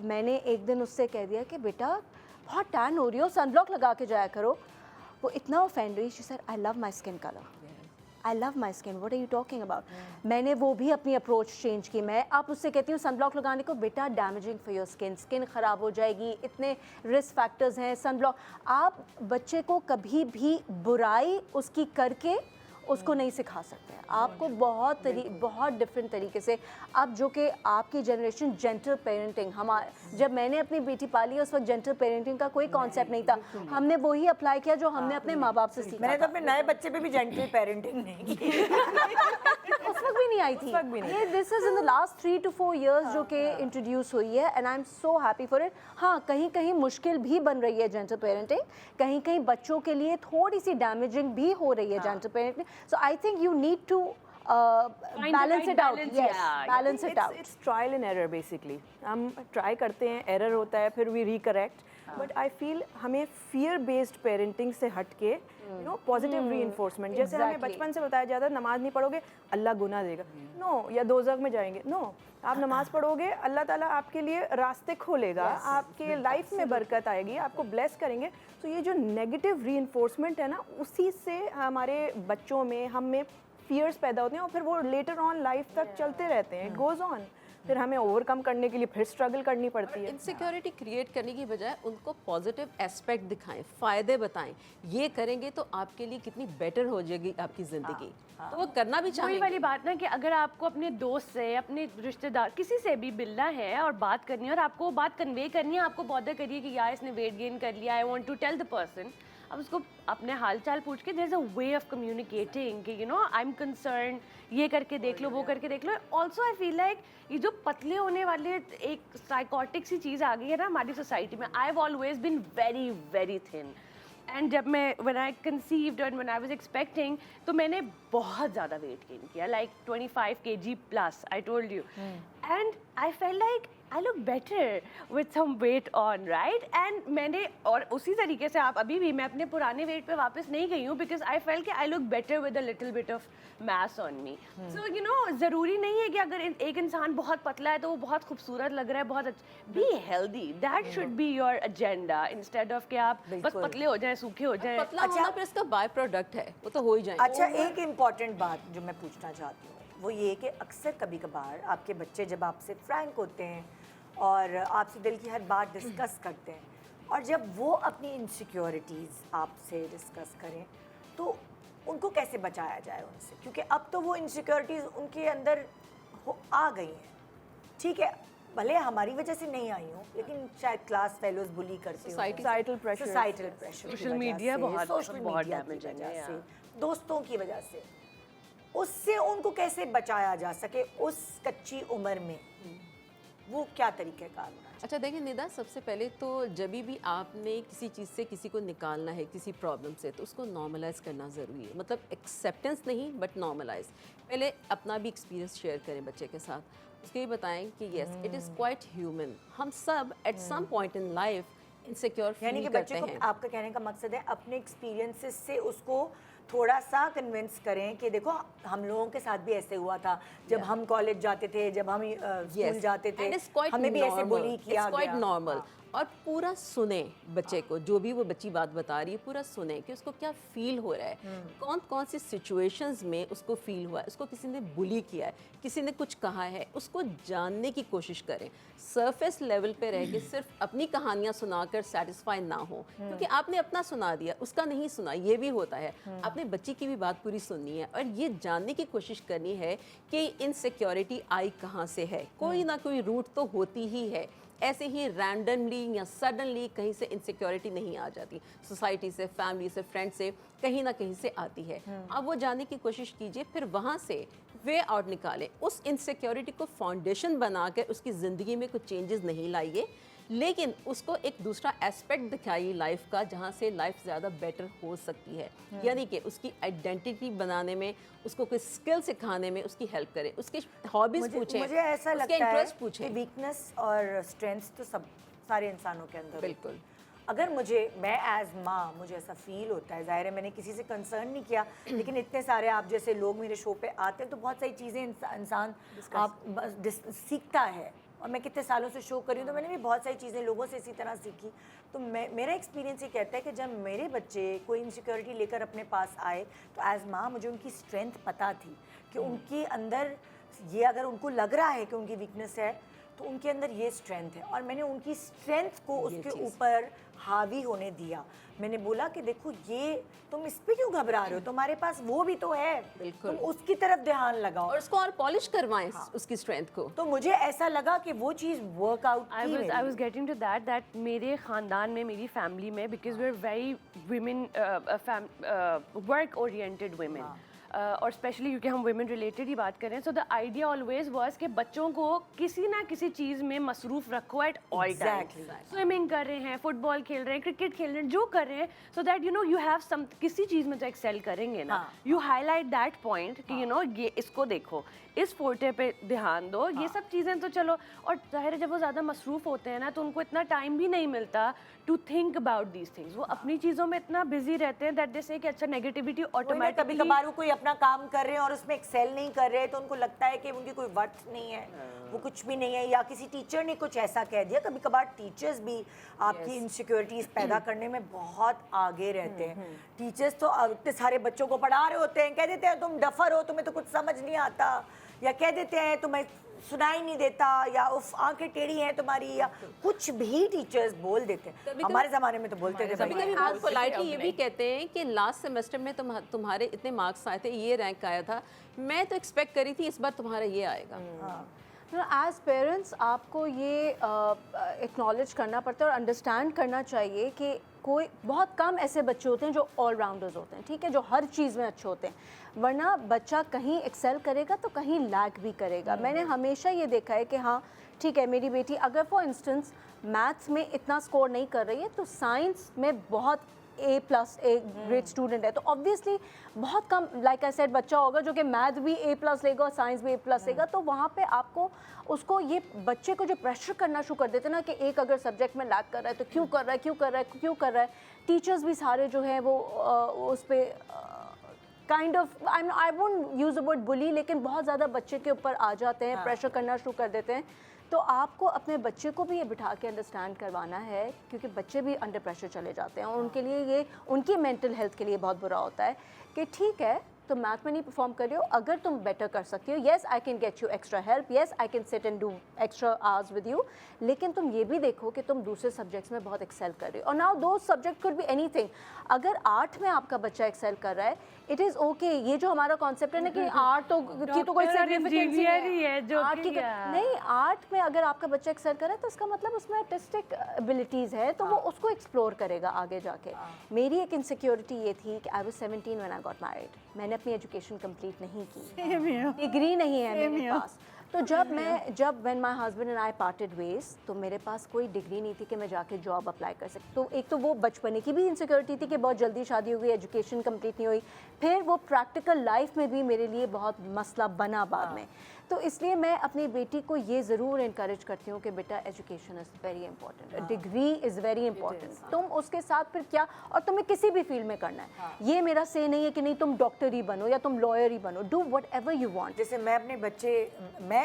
میں نے ایک دن اس سے کہہ دیا کہ بیٹا بہت ٹین ہو رہی ہو, سن بلاک لگا کے جایا کرو. وہ اتنا اوفینڈ ہوئی, she said I love my skin colour, I love my skin, what are you talking about. میں نے وہ بھی اپنی اپروچ چینج کی. میں آپ اس سے کہتی ہوں سن بلاک لگانے کو, بیٹا damaging for your skin, skin خراب ہو جائے گی, اتنے رسک فیکٹرز ہیں. سن بلاک, آپ بچے کو کبھی بھی برائی اس کی کر کے اس کو نہیں سکھا سکتے ہیں. آپ کو بہت ڈفرینٹ طریقے سے, اب جو کہ آپ کی جنریشن جینٹل پیرنٹنگ, جب میں نے اپنی بیٹی پالی اس وقت جینٹل پیرنٹنگ کا کوئی کانسیپٹ نہیں تھا. ہم نے وہی اپلائی کیا جو ہم نے اپنے ماں باپ سے سیکھا. میں نے تو اپنے نئے بچے پہ بھی جینٹل پیرنٹنگ نہیں کی, اس وقت بھی نہیں آئی تھی. یہ دس از ان دا لاسٹ 3 to 4 years جو کہ انٹروڈیوس ہوئی ہے, and I am so happy for it. ہاں کہیں کہیں مشکل بھی بن رہی ہے جینٹل پیرنٹنگ, کہیں کہیں بچوں کے لیے تھوڑی سی ڈیمیجنگ بھی ہو رہی ہے gentle parenting. So I think you need to balance it out. Yes, balance it out. It's trial and error basically. ہم ٹرائی کرتے ہیں, ایرر ہوتا ہے, پھر وی ریکریکٹ. بٹ آئی فیل ہمیں فیئر بیسڈ پیرنٹنگ سے ہٹ کے پازیٹیو ری انفورسمنٹ, جیسے ہمیں بچپن سے بتایا جاتا ہے نماز نہیں پڑھو گے اللہ گناہ دے گا, نو, یا دوزخ میں جائیں گے, نو. آپ نماز پڑھو گے اللہ تعالیٰ آپ کے لیے راستے کھولے گا, آپ کے لائف میں برکت آئے گی, آپ کو بلیس کریں گے. تو یہ جو نیگیٹو ری انفورسمنٹ ہے نا, اسی سے ہمارے بچوں میں, ہم میں فیئرس پیدا ہوتے ہیں, اور پھر وہ لیٹر آن لائف تک چلتے رہتے ہیں. It goes on. پھر ہمیں اوور کم کرنے کے لیے پھر اسٹرگل کرنی پڑتی ہے. انسیکیورٹی کریٹ کرنے کی بجائے ان کو پازیٹیو اسپیکٹ دکھائیں, فائدے بتائیں. یہ کریں گے تو آپ کے لیے کتنی بیٹر ہو جائے گی آپ کی زندگی, تو وہ کرنا بھی چاہیے. وہی والی بات نا کہ اگر آپ کو اپنے دوست سے, اپنے رشتہ دار, کسی سے بھی ملنا ہے اور بات کرنی ہے, اور آپ کو وہ بات کنوے کرنی ہے, آپ کو بادر کریے کہ یار اس نے ویٹ گین کر لیا, I want to tell the person. اب اس کو اپنے حال چال پوچھ کے, there is a way of communicating کہ you know I am concern, یہ کر کے دیکھ لو, وہ کر کے دیکھ لو. آلسو آئی فیل لائک یہ جو پتلے ہونے والے ایک سائیکوٹک سی چیز آ گئی ہے نا ہماری سوسائٹی میں. I have always been very very thin, and جب میں when I conceived and when I was expecting تو میں نے بہت زیادہ ویٹ گین کیا, like 25 kg plus, I told you. And I felt like I look better with some weight on, right? And میں نے, اور اسی طریقے سے آپ ابھی بھی, میں اپنے پرانے ویٹ پہ واپس نہیں گئی ہوں, because I felt کہ I look better with a little bit of mass on me. So you know ضروری نہیں ہے کہ اگر ایک انسان بہت پتلا ہے تو وہ بہت خوبصورت لگ رہا ہے, بہت اچھا. Be healthy, that should be your agenda, instead of کہ آپ بس پتلے ہو جائیں, سوکھے ہو جائیں. پتلا ہونا پھر اس کا بائی پروڈکٹ ہے, وہ تو ہو ہی جائیں. اچھا, ایک امپورٹنٹ بات جو میں پوچھنا چاہتی ہوں وہ یہ کہ اکثر کبھی کبھار آپ کے بچے جب آپ سے فرینک ہوتے ہیں اور آپ سے دل کی ہر بات ڈسکس کرتے ہیں, اور جب وہ اپنی انسیکیورٹیز آپ سے ڈسکس کریں تو ان کو کیسے بچایا جائے ان سے, کیونکہ اب تو وہ انسیکیورٹیز ان کے اندر آ گئی ہیں. ٹھیک ہے, بھلے ہماری وجہ سے نہیں آئی ہوں, لیکن شاید کلاس فیلوز بلی کرتے ہوں, societal pressure, social media social media کی وجہ سے, دوستوں کی وجہ سے, اس سے ان کو کیسے بچایا جا سکے اس کچی عمر میں, وہ کیا طریقہ کار ہونا؟ اچھا دیکھیں ندا, سب سے پہلے تو جب بھی آپ نے کسی چیز سے کسی کو نکالنا ہے, کسی پرابلم سے, تو اس کو نارملائز کرنا ضروری ہے. مطلب ایکسیپٹنس نہیں بٹ نارملائز. پہلے اپنا بھی ایکسپیرینس شیئر کریں بچے کے ساتھ, اس کو یہ بتائیں کہ yes it is quite human, ہم سب at some point in life insecure یعنی کہ فیل بچے کرتے کو, ہیں. آپ کا کہنے کا مقصد ہے اپنے ایکسپیرینسز سے اس کو تھوڑا سا کنونس کریں کہ دیکھو ہم لوگوں کے ساتھ بھی ایسے ہوا تھا جب ہم کالج جاتے تھے, جب ہم اسکول جاتے تھے, ہمیں بھی ایسے بلی کیا گیا. Quite normal. اور پورا سنیں بچے کو, جو بھی وہ بچی بات بتا رہی ہے پورا سنیں کہ اس کو کیا فیل ہو رہا ہے, کون کون سی سچویشنز میں اس کو فیل ہوا ہے, اس کو کسی نے بلی کیا ہے, کسی نے کچھ کہا ہے, اس کو جاننے کی کوشش کریں. سرفیس لیول پہ رہ کے صرف اپنی کہانیاں سنا کر سیٹسفائی نہ ہو, کیونکہ آپ نے اپنا سنا دیا, اس کا نہیں سنا, یہ بھی ہوتا ہے. آپ نے بچی کی بھی بات پوری سننی ہے اور یہ جاننے کی کوشش کرنی ہے کہ انسیکیورٹی آئی کہاں سے ہے. کوئی نہ کوئی روٹ تو ہوتی ہی ہے, ایسے ہی رینڈملی یا سڈنلی کہیں سے انسیکیورٹی نہیں آ جاتی. سوسائٹی سے, فیملی سے, فرینڈ سے, کہیں نہ کہیں سے آتی ہے. اب وہ جاننے کی کوشش کیجئے, پھر وہاں سے وے آؤٹ نکالیں. اس انسیکیورٹی کو فاؤنڈیشن بنا کر اس کی زندگی میں کچھ چینجز نہیں لائیے, لیکن اس کو ایک دوسرا اسپیکٹ دکھائیے لائف کا, جہاں سے لائف زیادہ بیٹر ہو سکتی ہے. یعنی کہ اس کی آئیڈینٹی بنانے میں, اس کو کوئی اسکل سکھانے میں اس کی ہیلپ کریں, اس کی ہابیز پوچھیں, مجھے ایسا اس کے لگتا ہے انٹرسٹ کہ پوچھیں. ویکنس اور اسٹرینتھ تو سب سارے انسانوں کے اندر بالکل. اگر میں ایز ماں مجھے ایسا فیل ہوتا ہے, ظاہر ہے میں نے کسی سے کنسرن نہیں کیا, لیکن اتنے سارے آپ جیسے لوگ میرے شو پہ آتے ہیں تو بہت ساری چیزیں انسان سیکھتا ہے, اور میں کتنے سالوں سے شو کری ہوں تو میں نے بھی بہت ساری چیزیں لوگوں سے اسی طرح سیکھی. تو میرا ایکسپیرینس یہ کہتا ہے کہ جب میرے بچے کوئی انسیکیورٹی لے کر اپنے پاس آئے تو ایز ماں مجھے ان کی اسٹرینتھ پتہ تھی کہ ان کے اندر یہ, اگر ان کو لگ رہا ہے کہ ان کی ویکنیس ہے تو ان کے اندر یہ اسٹرینتھ ہے, اور میں نے ان کی اسٹرینتھ کو اس کے اوپر حاوی ہونے دیا. میں نے بولا کہ دیکھو یہ تم اس پہ کیوں گھبرا رہے ہو, تمہارے پاس وہ بھی تو ہے, تم اس کی طرف دھیان لگاؤ اور اس کو اور پالش کروائیں اس کی اسٹرینتھ کو. تو مجھے ایسا لگا کہ وہ چیز ورک آؤٹ کی. I was getting to that میرے خاندان میں, میری فیملی میں, because we're very women work oriented women, اور اسپیشلی کیونکہ ہم ویمن ریلیٹڈ ہی بات کر رہے ہیں, سو دا آئیڈیا آلویز واز کہ بچوں کو کسی نہ کسی چیز میں مصروف رکھو ایٹ آل ٹائم. سوئمنگ کر رہے ہیں, فٹ بال کھیل رہے ہیں, کرکٹ کھیل رہے ہیں, جو کر رہے ہیں, so that you know you have some, کسی چیز میں تو ایکسیل کریں گے نا, you highlight that point کہ یو نو یہ اس کو دیکھو, اس فورٹے پہ دھیان دو, یہ سب چیزیں تو چلو. اور ظاہر ہے جب وہ زیادہ مصروف ہوتے ہیں نا تو ان کو اتنا ٹائم بھی نہیں ملتا to think about these things, وہ اپنی چیزوں میں اتنا بزی رہتے ہیں دیٹ دے سے کہ اچھا نیگیٹیوٹی آٹومیٹکلی. کبھی کبھار وہ کوئی اپنا کام کر رہے ہیں اور اس میں ایکسیل نہیں کر رہے تو ان کو لگتا ہے کہ ان کی کوئی ورتھ نہیں ہے, وہ کچھ بھی نہیں ہے, یا کسی ٹیچر نے کچھ ایسا کہہ دیا. کبھی کبھار ٹیچرز بھی آپ کی انسیکیورٹیز پیدا کرنے میں بہت آگے رہتے ہیں. ٹیچرز تو اتنے سارے بچوں کو پڑھا رہے ہوتے ہیں, کہہ دیتے ہیں تم ڈفر ہو, تمہیں تو کچھ سمجھ نہیں آتا, یا کہہ دیتے ہیں تمہیں سنائی نہیں دیتا, یا اف آنکھیں ٹیڑھی ہیں تمہاری, یا کچھ بھی ٹیچرز بول دیتے ہیں. ہمارے زمانے میں تو بولتے تھے کبھی کبھی بہت پولائٹلی یہ بھی کہتے ہیں کہ لاسٹ سیمسٹر میں تمہارے اتنے مارکس آئے تھے, یہ رینک آیا تھا, میں تو ایکسپیکٹ کری تھی اس بار تمہارا یہ آئے گا. ایز پیرنٹس آپ کو یہ ایکنالج کرنا پڑتا ہے اور انڈرسٹینڈ کرنا چاہیے کہ کوئی بہت کم ایسے بچے ہوتے ہیں جو آل راؤنڈرز ہوتے ہیں, ٹھیک ہے, جو ہر چیز میں اچھے ہوتے ہیں, ورنہ بچہ کہیں ایکسیل کرے گا تو کہیں لیگ بھی کرے گا. میں نے ہمیشہ یہ دیکھا ہے کہ ہاں ٹھیک ہے, میری بیٹی اگر فار انسٹنس میتھس میں اتنا سکور نہیں کر رہی ہے تو سائنس میں بہت A+ گریٹ اسٹوڈنٹ ہے, تو آبویسلی بہت کم لائک آئی سیڈ بچہ ہوگا جو کہ میتھ بھی A+ لے گا اور سائنس بھی A+ لے گا. تو وہاں پہ آپ کو اس کو یہ بچے کو جو پریشر کرنا شروع کر دیتے نا کہ ایک اگر سبجیکٹ میں لیگ کر رہا ہے تو کیوں کر رہا ہے. ٹیچرز بھی سارے جو ہیں وہ اس پہ kind of I won't use a word بلی, لیکن بہت زیادہ بچے کے اوپر آ جاتے ہیں, پریشر کرنا شروع کر دیتے ہیں. تو آپ کو اپنے بچے کو بھی یہ بٹھا کے انڈرسٹینڈ کروانا ہے, کیونکہ بچے بھی انڈر پریشر چلے جاتے ہیں, اور ان کے لیے یہ ان کی مینٹل ہیلتھ کے لیے بہت برا ہوتا ہے کہ ٹھیک ہے تم میتھ میں نہیں پرفارم کر رہے ہو, اگر تم بیٹر کر سکتے ہو, yes I can get you extra help, yes I can sit and do extra hours with you, لیکن تم یہ بھی دیکھو کہ تم دوسرے سبجیکٹس میں بہت ایکسیل کر رہے ہو. اور now those subject could be anything. اگر آرٹ میں آپ کا بچہ ایکسیل کر رہا ہے, اٹ از اوکے. یہ جو ہمارا کانسیپٹ ہے نا کہ آرٹ کی تو کوئی سگنیفیکینس نہیں ہے, آرٹ کی نہیں, آرٹ میں اگر آپ کا بچہ ایکسیل کر رہا ہے تو اس کا مطلب اس میں آرٹسٹک ابیلٹیز ہے, تو وہ اس کو ایکسپلور کرے گا آگے جا کے. میری ایک انسیکیورٹی یہ تھی کہ I was 17 when I got married. میں نے اپنی ایجوکیشن کمپلیٹ نہیں کی, ڈگری نہیں ہے میرے پاس. تو جب when my husband and I parted ways تو میرے پاس کوئی ڈگری نہیں تھی کہ میں جا کے جاب اپلائی کر سکتی. تو ایک تو وہ بچپنے کی بھی انسیکیورٹی تھی کہ بہت جلدی شادی ہو گئی, ایجوکیشن کمپلیٹ نہیں ہوئی, پھر وہ پریکٹیکل لائف میں بھی میرے لیے بہت مسئلہ بنا بعد میں. تو اس لیے میں اپنی بیٹی کو یہ ضرور انکریج کرتی ہوں کہ بیٹا education is very important, degree is very important. تم اس کے ساتھ پھر کیا, اور تمہیں کسی بھی فیلڈ میں کرنا ہے, یہ میرا سے نہیں ہے کہ نہیں تم ڈاکٹر ہی بنو یا تم لائر ہی بنو, do what ever you want. جیسے میں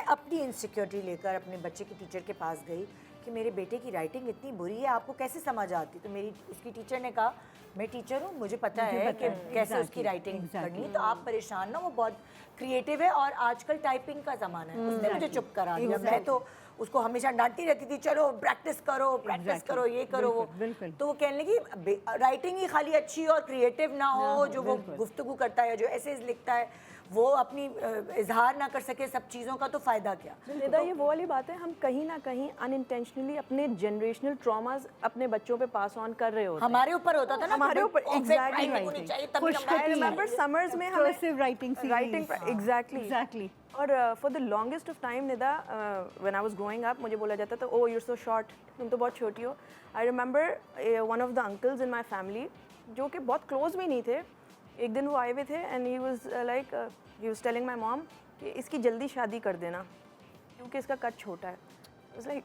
اپنی انسیکیورٹی لے کر اپنے بچے کے ٹیچر کے پاس گئی کہ میرے بیٹے کی رائٹنگ اتنی بری ہے, آپ کو کیسے سمجھ آتی؟ تو اس کی ٹیچر نے کہا میں ٹیچر ہوں, مجھے پتہ ہے کہ کیسے اس کی رائٹنگ کرنی, تو آپ پریشان نہ, وہ بہت کریٹیو ہے, اور آج کل ٹائپنگ کا زمانہ ہے. اس نے مجھے چپ کرا دیا. میں تو اس کو ہمیشہ ڈانٹتی رہتی تھی, چلو پریکٹس کرو, یہ کرو وہ. تو وہ کہنے لگی رائٹنگ ہی خالی اچھی اور کریٹیو نہ ہو, جو وہ گفتگو کرتا ہے, جو ایسے لکھتا ہے, وہ اپنی اظہار نہ کر سکے سب چیزوں کا, تو فائدہ کیا؟ ندا یہ وہ والی بات ہے, ہم کہیں نہ کہیں انٹینشنلی اپنے جنریشنل ٹراماز اپنے بچوں پہ پاس آن کر رہے ہوتے ہیں. ہمارے اوپر ہوتا تھا نا, ہمارے اوپر ایگزیکٹلی سمرز میں ایگزیکٹلی. اور for the longest of time Nida when I was growing up مجھے بولا جاتا تھا او یو سو شارٹ, تم تو بہت چھوٹی ہو. I remember one of the uncles in my family جو کہ بہت کلوز بھی نہیں تھے, ایک دن وہ آئے ہوئے تھے اینڈ ہی واز ٹیلنگ مائی مام کہ اس کی جلدی شادی کر دینا کیونکہ اس کا قد چھوٹا ہے. واز لائک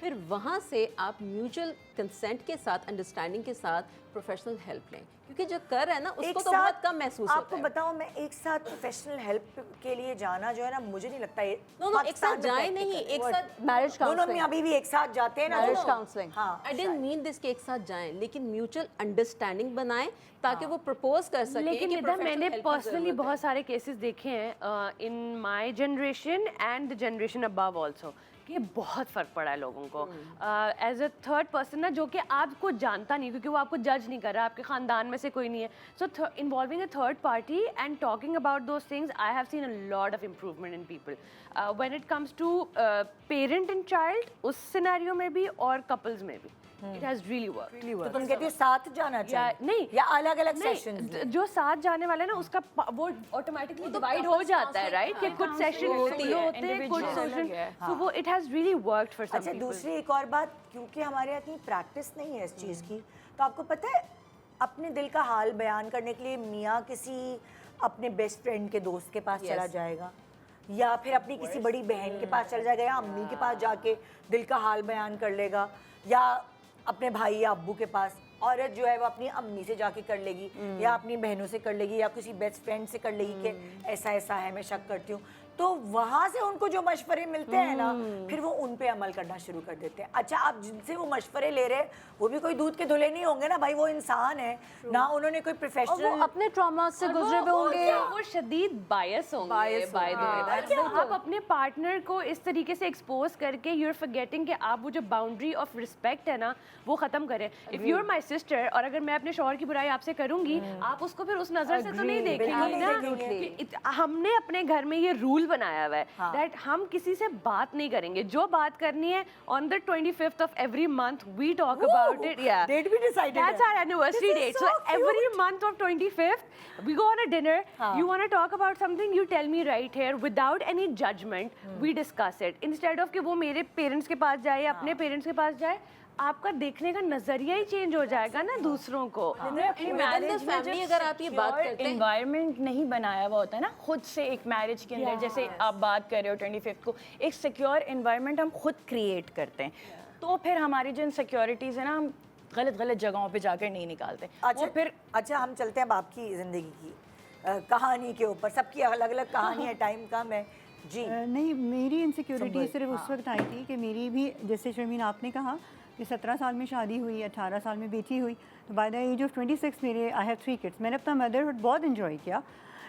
پھر وہاں سے آپ میوچل کنسنٹ کے ساتھ انڈرسٹینڈنگ کے ساتھ پروفیشنل ہیلپ لیں, کیونکہ جو کر رہا ہے نا اس کو تو بہت کم محسوس آپ ہوتا کو ہے. بتاؤں میں ایک ساتھ پروفیشنل ہیلپ کے لیے جانا جو ہے نا مجھے نہیں لگتا ایک ساتھ جائیں نہیں, ایک ساتھ میرج دونوں میں ابھی بھی ایک ساتھ جاتے ہیں نا میرج کاؤنسلنگ. ہاں I didn't mean this کہ ایک ساتھ جائیں, لیکن میوچل انڈرسٹینڈنگ بنائیں تاکہ وہ پرپوز کر سکیں. لیکن کہ ندا میں نے professional help کی پرسنلی ضرورت ہے. بہت سارے کیسز دیکھے ہیں in my generation and the generation ابو آلسو, کہ بہت فرق پڑا ہے لوگوں کو ایز اے تھرڈ پرسن نا, جو کہ آپ کو جانتا نہیں کیونکہ وہ آپ کو جج نہیں کر رہا, آپ کے خاندان میں سے کوئی نہیں ہے. So involving a third party and talking about those things, I have seen a lot of improvement in people when it comes to parent and child, اس سینیریو میں بھی اور کپلز میں بھی. It has really worked. تو تم کہتی ہو ساتھ جانا چاہیے نہیں یا الگ الگ سیشنز نہیں, جو ساتھ جانے والے نا اس کا وہ آٹومیٹکلی ڈیوائڈ ہو جاتا ہے, رائٹ, کہ کچھ سیشن سولو ہوتے ہیں, کچھ سیشن, سو وہ it has really worked for some اچھا پیپل. دوسری ایک اور بات, کیونکہ ہمارے یہاں اتنی پریکٹس نہیں ہے اس چیز کی, تو آپ کو پتہ ہے اپنے دل کا حال بیان کرنے کے لیے میاں کسی اپنے بیسٹ فرینڈ کے دوست کے پاس چلا جائے گا, یا پھر اپنی کسی بڑی بہن کے پاس چلا جائے گا, یا امی کے پاس جا کے دل کا حال بیان کر لے گا, یا اپنے بھائی یا ابو کے پاس. عورت جو ہے وہ اپنی امی سے جا کے کر لے گی, یا اپنی بہنوں سے کر لے گی, یا کسی بیسٹ فرینڈ سے کر لے گی کہ ایسا ایسا ہے میں شک کرتی ہوں. تو وہاں سے ان کو جو مشورے ملتے ہیں نا, پھر وہ ان پہ عمل کرنا شروع کر دیتے ہیں. اچھا آپ جن سے وہ مشورے لے رہے وہ بھی کوئی دودھ کے دھلے نہیں ہوں گے نا بھائی, وہ انسان ہے نہ, انہوں نے کوئی وہ پروفیشنل اپنے ٹراما سے گزرے ہوئے ہوں گے, وہ شدید بائس ہوں گے. بائی دی وے آپ اپنے پارٹنر کو اس طریقے سے ایکسپوز کر کے یو آر فرگیٹنگ کہ آپ وہ جو باؤنڈری آف رسپیکٹ ہے نا وہ ختم کریں. If you are my sister, اور اگر میں اپنے شوہر کی برائی آپ سے کروں گی, آپ اس کو پھر اس نظر سے تو نہیں دیکھیں گی نا. ہم نے اپنے گھر میں یہ رول بنایا ہوا ہے دیٹ ہم کسی سے بات نہیں کریں گے, جو بات کرنی ہے on the 25th of every month we talk about it. Yeah, date بھی decide that's our anniversary date. So every month of 25th we go on a dinner. You want to talk about something, you tell me right here without any judgment. We discuss it instead of کہ وہ میرے parents کے پاس جائے یا اپنے parents کے پاس جائے. آپ کا دیکھنے کا نظریہ ہی چینج ہو جائے گا نا دوسروں کو. فیملی اگر آپ یہ بات کرتے ہیں, انوائرمنٹ نہیں بنایا ہوا ہوتا ہے نا خود سے, ایک میرج کے اندر جیسے آپ بات کر رہے ہو 25th کو, ایک سیکیور انوائرمنٹ ہم خود کریٹ کرتے ہیں, تو پھر ہماری جو انسیکیورٹیز ہیں نا ہم غلط جگہوں پہ جا کر نہیں نکالتے. اچھا ہم چلتے ہیں اب آپ کی زندگی کی کہانی کے اوپر. سب کی الگ الگ کہانی ہے, ٹائم کم ہے. جی نہیں, میری انسیکیورٹی صرف اس وقت آئی تھی کہ میری بھی, جیسے شرمین آپ نے کہا کہ 17 سال میں شادی ہوئی, 18 سال میں بیٹی ہوئی, تو بائی دا ایج آف 26 میرے آئی ہیو 3 kids. میں نے اپنا مدرہڈ بہت انجوائے کیا,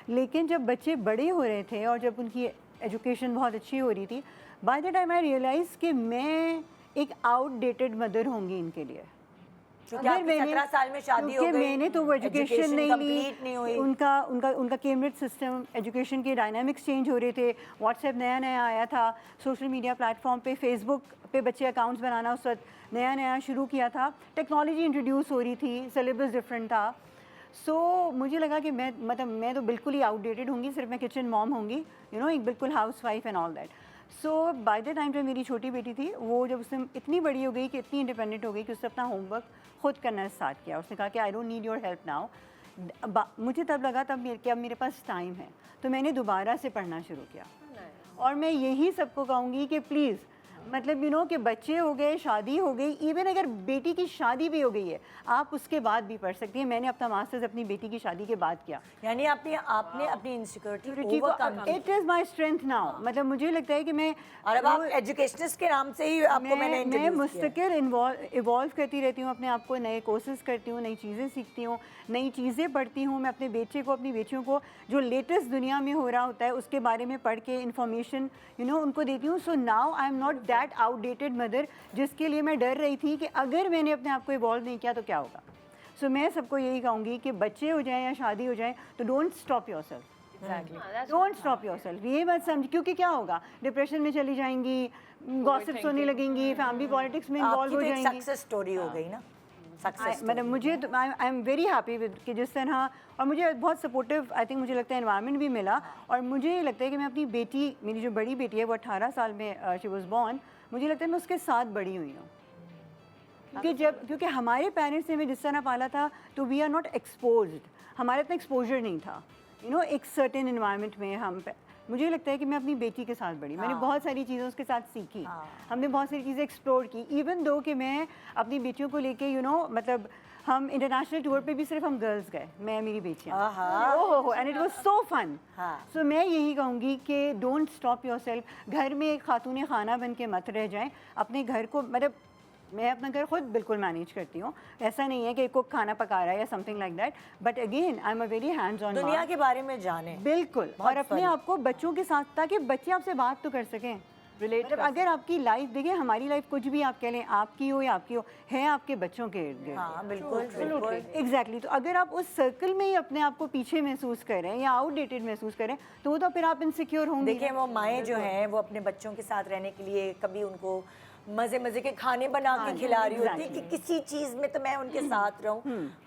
لیکن جب بچے بڑے ہو رہے تھے اور جب ان کی ایجوکیشن بہت اچھی ہو رہی تھی, by the time I realize کہ میں ایک آؤٹ ڈیٹڈ مدر ہوں گی ان کے لیے. کیونکہ 17 سال میں شادی ہو گئی, میں نے تو وہ ایجوکیشن نہیں لی, ان کا کیمبرج سسٹم, ایجوکیشن کے ڈائنامکس چینج ہو رہے تھے, واٹس ایپ نیا آیا تھا, سوشل میڈیا پلیٹ فارم پہ, فیس بک پہ بچے اکاؤنٹس بنانا اس وقت نیا شروع کیا تھا, ٹیکنالوجی انٹروڈیوس ہو رہی تھی, سلیبس ڈفرینٹ تھا. سو مجھے لگا کہ میں تو بالکل ہی آؤٹ ڈیٹڈ ہوں گی, صرف میں کچن موم ہوں گی, ایک بالکل house wife and all that. So by the time جب میری چھوٹی بیٹی تھی, وہ جب اس نے اتنی بڑی ہو گئی کہ اتنی انڈیپینڈنٹ ہو گئی کہ اس نے اپنا ہوم ورک خود کرنا اسٹارٹ کیا. اس نے کہا کہ I don't need your help now. مجھے تب لگا کہ اب میرے پاس ٹائم ہے, تو میں نے دوبارہ سے پڑھنا شروع کیا. اور میں یہی سب کو کہوں گی کہ پلیز, مطلب کہ بچے ہو گئے, شادی ہو گئی, ایون اگر بیٹی کی شادی بھی ہو گئی ہے, آپ اس کے بعد بھی پڑھ سکتی ہیں. میں نے اپنا ماسٹرز اپنی بیٹی کی شادی کے بعد کیا. یعنی آپ نے اپنی انسیکیورٹی کو it is my strength now. مطلب مجھے لگتا ہے کہ میں, اور اب آپ ایجوکیشنسٹ کے نام سے ہی آپ کو میں مستقل ایوالو کرتی رہتی ہوں اپنے آپ کو, نئے کورسز کرتی ہوں, نئی چیزیں سیکھتی ہوں, نئی چیزیں پڑھتی ہوں. میں اپنے بیٹے کو, اپنی بیٹیوں کو جو لیٹسٹ دنیا میں ہو رہا ہوتا ہے اس کے بارے میں پڑھ کے انفارمیشن ان کو دیتی ہوں. So now I am not that out dated mother جس کے لیے میں ڈر رہی تھی کہ اگر میں نے اپنے آپ کو ایوالو نہیں کیا تو کیا ہوگا. سو میں سب کو یہی کہوں گی کہ بچے ہو جائیں یا شادی ہو جائیں تو don't stop your self, don't stop your self. یہ مت سمجھ, کیونکہ کیا ہوگا, ڈپریشن میں چلی جائیں گی, گاسپس ہونے لگیں گی, فیملی پالیٹکس میں انوالو ہو جائیں گی. سکسیس اسٹوری ہو گئی نا, مطلب مجھے I am very happy with کہ جس طرح, اور مجھے بہت سپورٹیو آئی تھنک مجھے لگتا ہے انوائرمنٹ بھی ملا. اور مجھے لگتا ہے کہ میں اپنی بیٹی, میری جو بڑی بیٹی ہے وہ 18 سال میں شی واز بورن, مجھے لگتا ہے میں اس کے ساتھ بڑی ہوئی ہوں. کیونکہ ہمارے پیرنٹس نے ہمیں جس طرح پالا تھا تو وی آر ناٹ ایکسپوزڈ, ہمارا اتنا ایکسپوجر نہیں تھا, ایک سرٹن انوائرمنٹ میں ہم مجھے لگتا ہے کہ میں اپنی بیٹی کے ساتھ بڑھی, میں نے بہت ساری چیزیں اس کے ساتھ سیکھی, ہم نے بہت ساری چیزیں ایکسپلور کی, ایون دو کہ میں اپنی بیٹیوں کو لے کے مطلب ہم انٹرنیشنل ٹور پہ بھی صرف ہم گرلز گئے, میں میری بیٹیاں, اینڈ اٹ واز سو فن. سو میں یہی کہوں گی کہ ڈونٹ اسٹاپ یور سیلف, گھر میں ایک خاتون خانہ بن کے مت رہ جائیں, اپنے گھر کو مطلب میں اپنا گھر خود بالکل مینیج کرتی ہوں, ایسا نہیں ہے کہ کوک کھانا پکا رہا ہے یا some thing like that, but again I am a very hands on, دنیا کے بارے میں جانیں بالکل, اور اپنے آپ کو بچوں کے ساتھ, تاکہ بچے آپ سے بات تو کر سکیں, مطلب اگر آپ کی لائف دیکھیں, ہماری لائف کچھ بھی آپ کہہ لیں, آپ کی ہو یا آپ کی ہو, ہے آپ کے بچوں کے ارد گرد. ہاں بالکل بالکل ایگزیکٹلی. تو اگر آپ اس سرکل میں ہی اپنے آپ کو پیچھے محسوس کریں یا آؤٹ ڈیٹڈ محسوس کریں تو وہ تو پھر آپ انسیکیور ہوں گے. دیکھیں وہ مائیں جو ہیں وہ اپنے بچوں کے ساتھ رہنے کے لیے کبھی ان کو مزے مزے کے کھانے بنا کے کھلا رہی ہوتی ہے کہ کسی چیز میں تو میں ان کے ساتھ رہوں,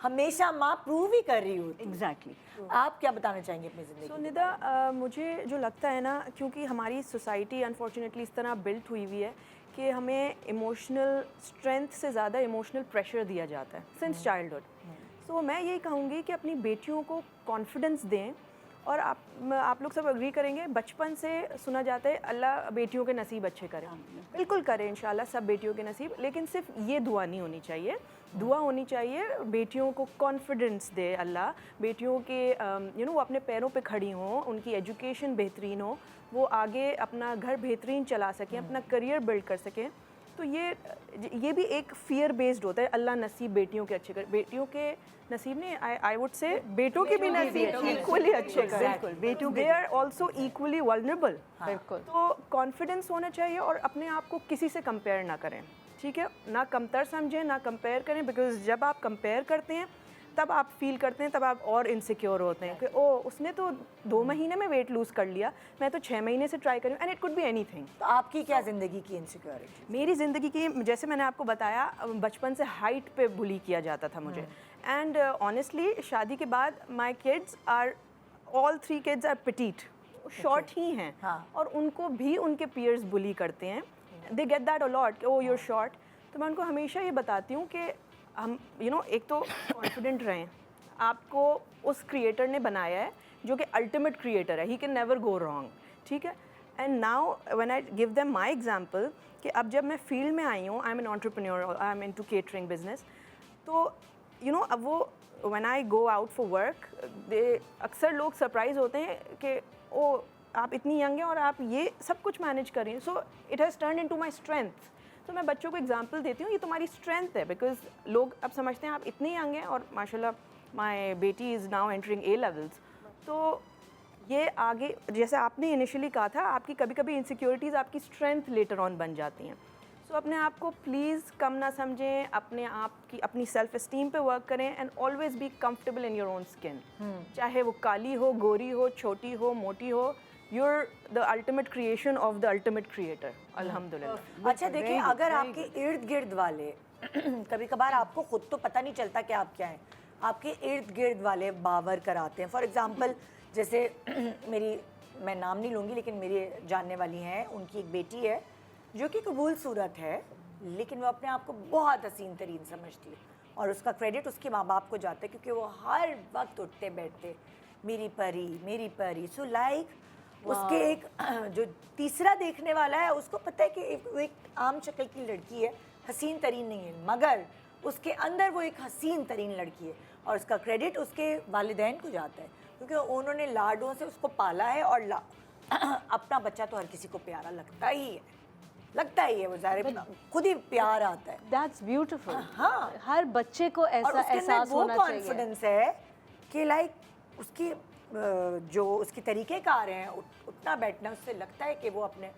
ہمیشہ ماں پروو ہی کر رہی ہوتی. ایگزیکٹلی. آپ کیا بتانا چاہیں گے اپنی زندگی؟ سو ندا, مجھے جو لگتا ہے نا, کیونکہ ہماری سوسائٹی انفارچونیٹلی اس طرح بلٹ ہوئی ہوئی ہے کہ ہمیں ایموشنل اسٹرینتھ سے زیادہ ایموشنل پریشر دیا جاتا ہے سنس چائلڈہڈ. سو میں یہی کہوں گی کہ اپنی بیٹیوں کو کانفیڈنس دیں, اور آپ لوگ سب اگری کریں گے, بچپن سے سنا جاتا ہے اللہ بیٹیوں کے نصیب اچھے کرے, بالکل کرے انشاءاللہ سب بیٹیوں کے نصیب, لیکن صرف یہ دعا نہیں ہونی چاہیے, دعا ہونی چاہیے بیٹیوں کو کانفیڈنس دے اللہ, بیٹیوں کے وہ اپنے پیروں پہ کھڑی ہوں, ان کی ایجوکیشن بہترین ہو, وہ آگے اپنا گھر بہترین چلا سکیں, اپنا کریئر بلڈ کر سکیں. تو یہ بھی ایک فیئر بیسڈ ہوتا ہے, اللہ نصیب بیٹیوں کے اچھے کر, بیٹیوں کے نصیب نہیں, آئی وڈ سے بیٹوں کے بھی نصیب ایکولی اچھے کریں, بیٹوں they are also equally vulnerable. تو کانفیڈنس ہونا چاہیے, اور اپنے آپ کو کسی سے کمپیئر نہ کریں, ٹھیک ہے, نہ کمتر سمجھیں نہ کمپیئر کریں, بیکاز جب آپ کمپیئر کرتے ہیں تب آپ فیل کرتے ہیں, تب آپ اور انسیکیور ہوتے ہیں کہ او اس نے تو 2 مہینے میں ویٹ لوز کر لیا, میں تو 6 مہینے سے ٹرائی کر رہی ہوں, and it could be anything. تو آپ کی کیا زندگی کی انسیکیورٹی؟ میری زندگی کی, جیسے میں نے آپ کو بتایا, بچپن سے ہائٹ پہ بلی کیا جاتا تھا مجھے, اینڈ آنیسٹلی شادی کے بعد my kids are all 3 kids are petite, short ہی ہیں, اور ان کو بھی ان کے پیئرز بلی کرتے ہیں, دے گیٹ دیٹ الاٹ کہ او یو ار شارٹ. تو میں ان کو ہمیشہ یہ بتاتی ہوں کہ ہم ایک تو کانفیڈنٹ رہیں, آپ کو اس کریٹر نے بنایا ہے جو کہ الٹیمیٹ کریٹر ہے, he can never go wrong, ٹھیک ہے. And now when I gave them my example کہ اب جب میں فیلڈ میں آئی ہوں, I am an entrepreneur, I am into catering business, تو اب وہ when I go out for work, اکثر لوگ سرپرائز ہوتے ہیں کہ او آپ اتنی ینگ ہیں اور آپ یہ سب کچھ مینیج کر رہی ہیں. So it has turned into my strength. تو میں بچوں کو ایگزامپل دیتی ہوں, یہ تمہاری اسٹرینتھ ہے, بیکاز لوگ اب سمجھتے ہیں آپ اتنی ینگ ہیں, اور ماشاء اللہ مائی بیٹی is now entering A levels. تو یہ آگے جیسے آپ نے انیشلی کہا تھا, آپ کی کبھی کبھی انسیکیورٹیز آپ کی اسٹرینتھ لیٹر آن بن جاتی ہیں. سو اپنے آپ کو پلیز کم نہ سمجھیں, اپنے آپ کی اپنی سیلف اسٹیم پہ ورک کریں, and always be comfortable in your own skin, چاہے وہ کالی ہو, گوری ہو, چھوٹی ہو, موٹی ہو, you are the ultimate creation of the ultimate creator, الحمد للہ. اچھا دیکھیں, اگر آپ کے ارد گرد والے کبھی کبھار آپ کو خود تو پتہ نہیں چلتا کہ آپ کیا ہیں, آپ کے ارد گرد والے باور کراتے ہیں. فار ایگزامپل جیسے میں نام نہیں لوں گی, لیکن میری جاننے والی ہیں, ان کی ایک بیٹی ہے جو کہ قبول صورت ہے, لیکن وہ اپنے آپ کو بہت حسین ترین سمجھتی ہے, اور اس کا کریڈٹ اس کے ماں باپ کو جاتا ہے, کیونکہ وہ ہر وقت اٹھتے بیٹھتے میری پری میری پری. سو لائک اس کے ایک جو تیسرا دیکھنے والا ہے, اس کو پتہ ہے کہ وہ ایک عام شکل کی لڑکی ہے, حسین ترین نہیں ہے, مگر اس کے اندر وہ ایک حسین ترین لڑکی ہے, اور اس کا کریڈٹ اس کے والدین کو جاتا ہے, کیونکہ انہوں نے لاڈوں سے اس کو پالا ہے. اور اپنا بچہ تو ہر کسی کو پیارا لگتا ہی ہے, وہ ظاہر خود ہی پیار آتا ہے. That's beautiful. ہاں, ہر بچے کو ایسا احساس ہونا چاہیے. وہ کانفیڈنس ہے کہ لائک اس کی جو اس کی طریقے کار ہیں, اٹھنا بیٹھنا, اس سے لگتا ہے کہ وہ اپنے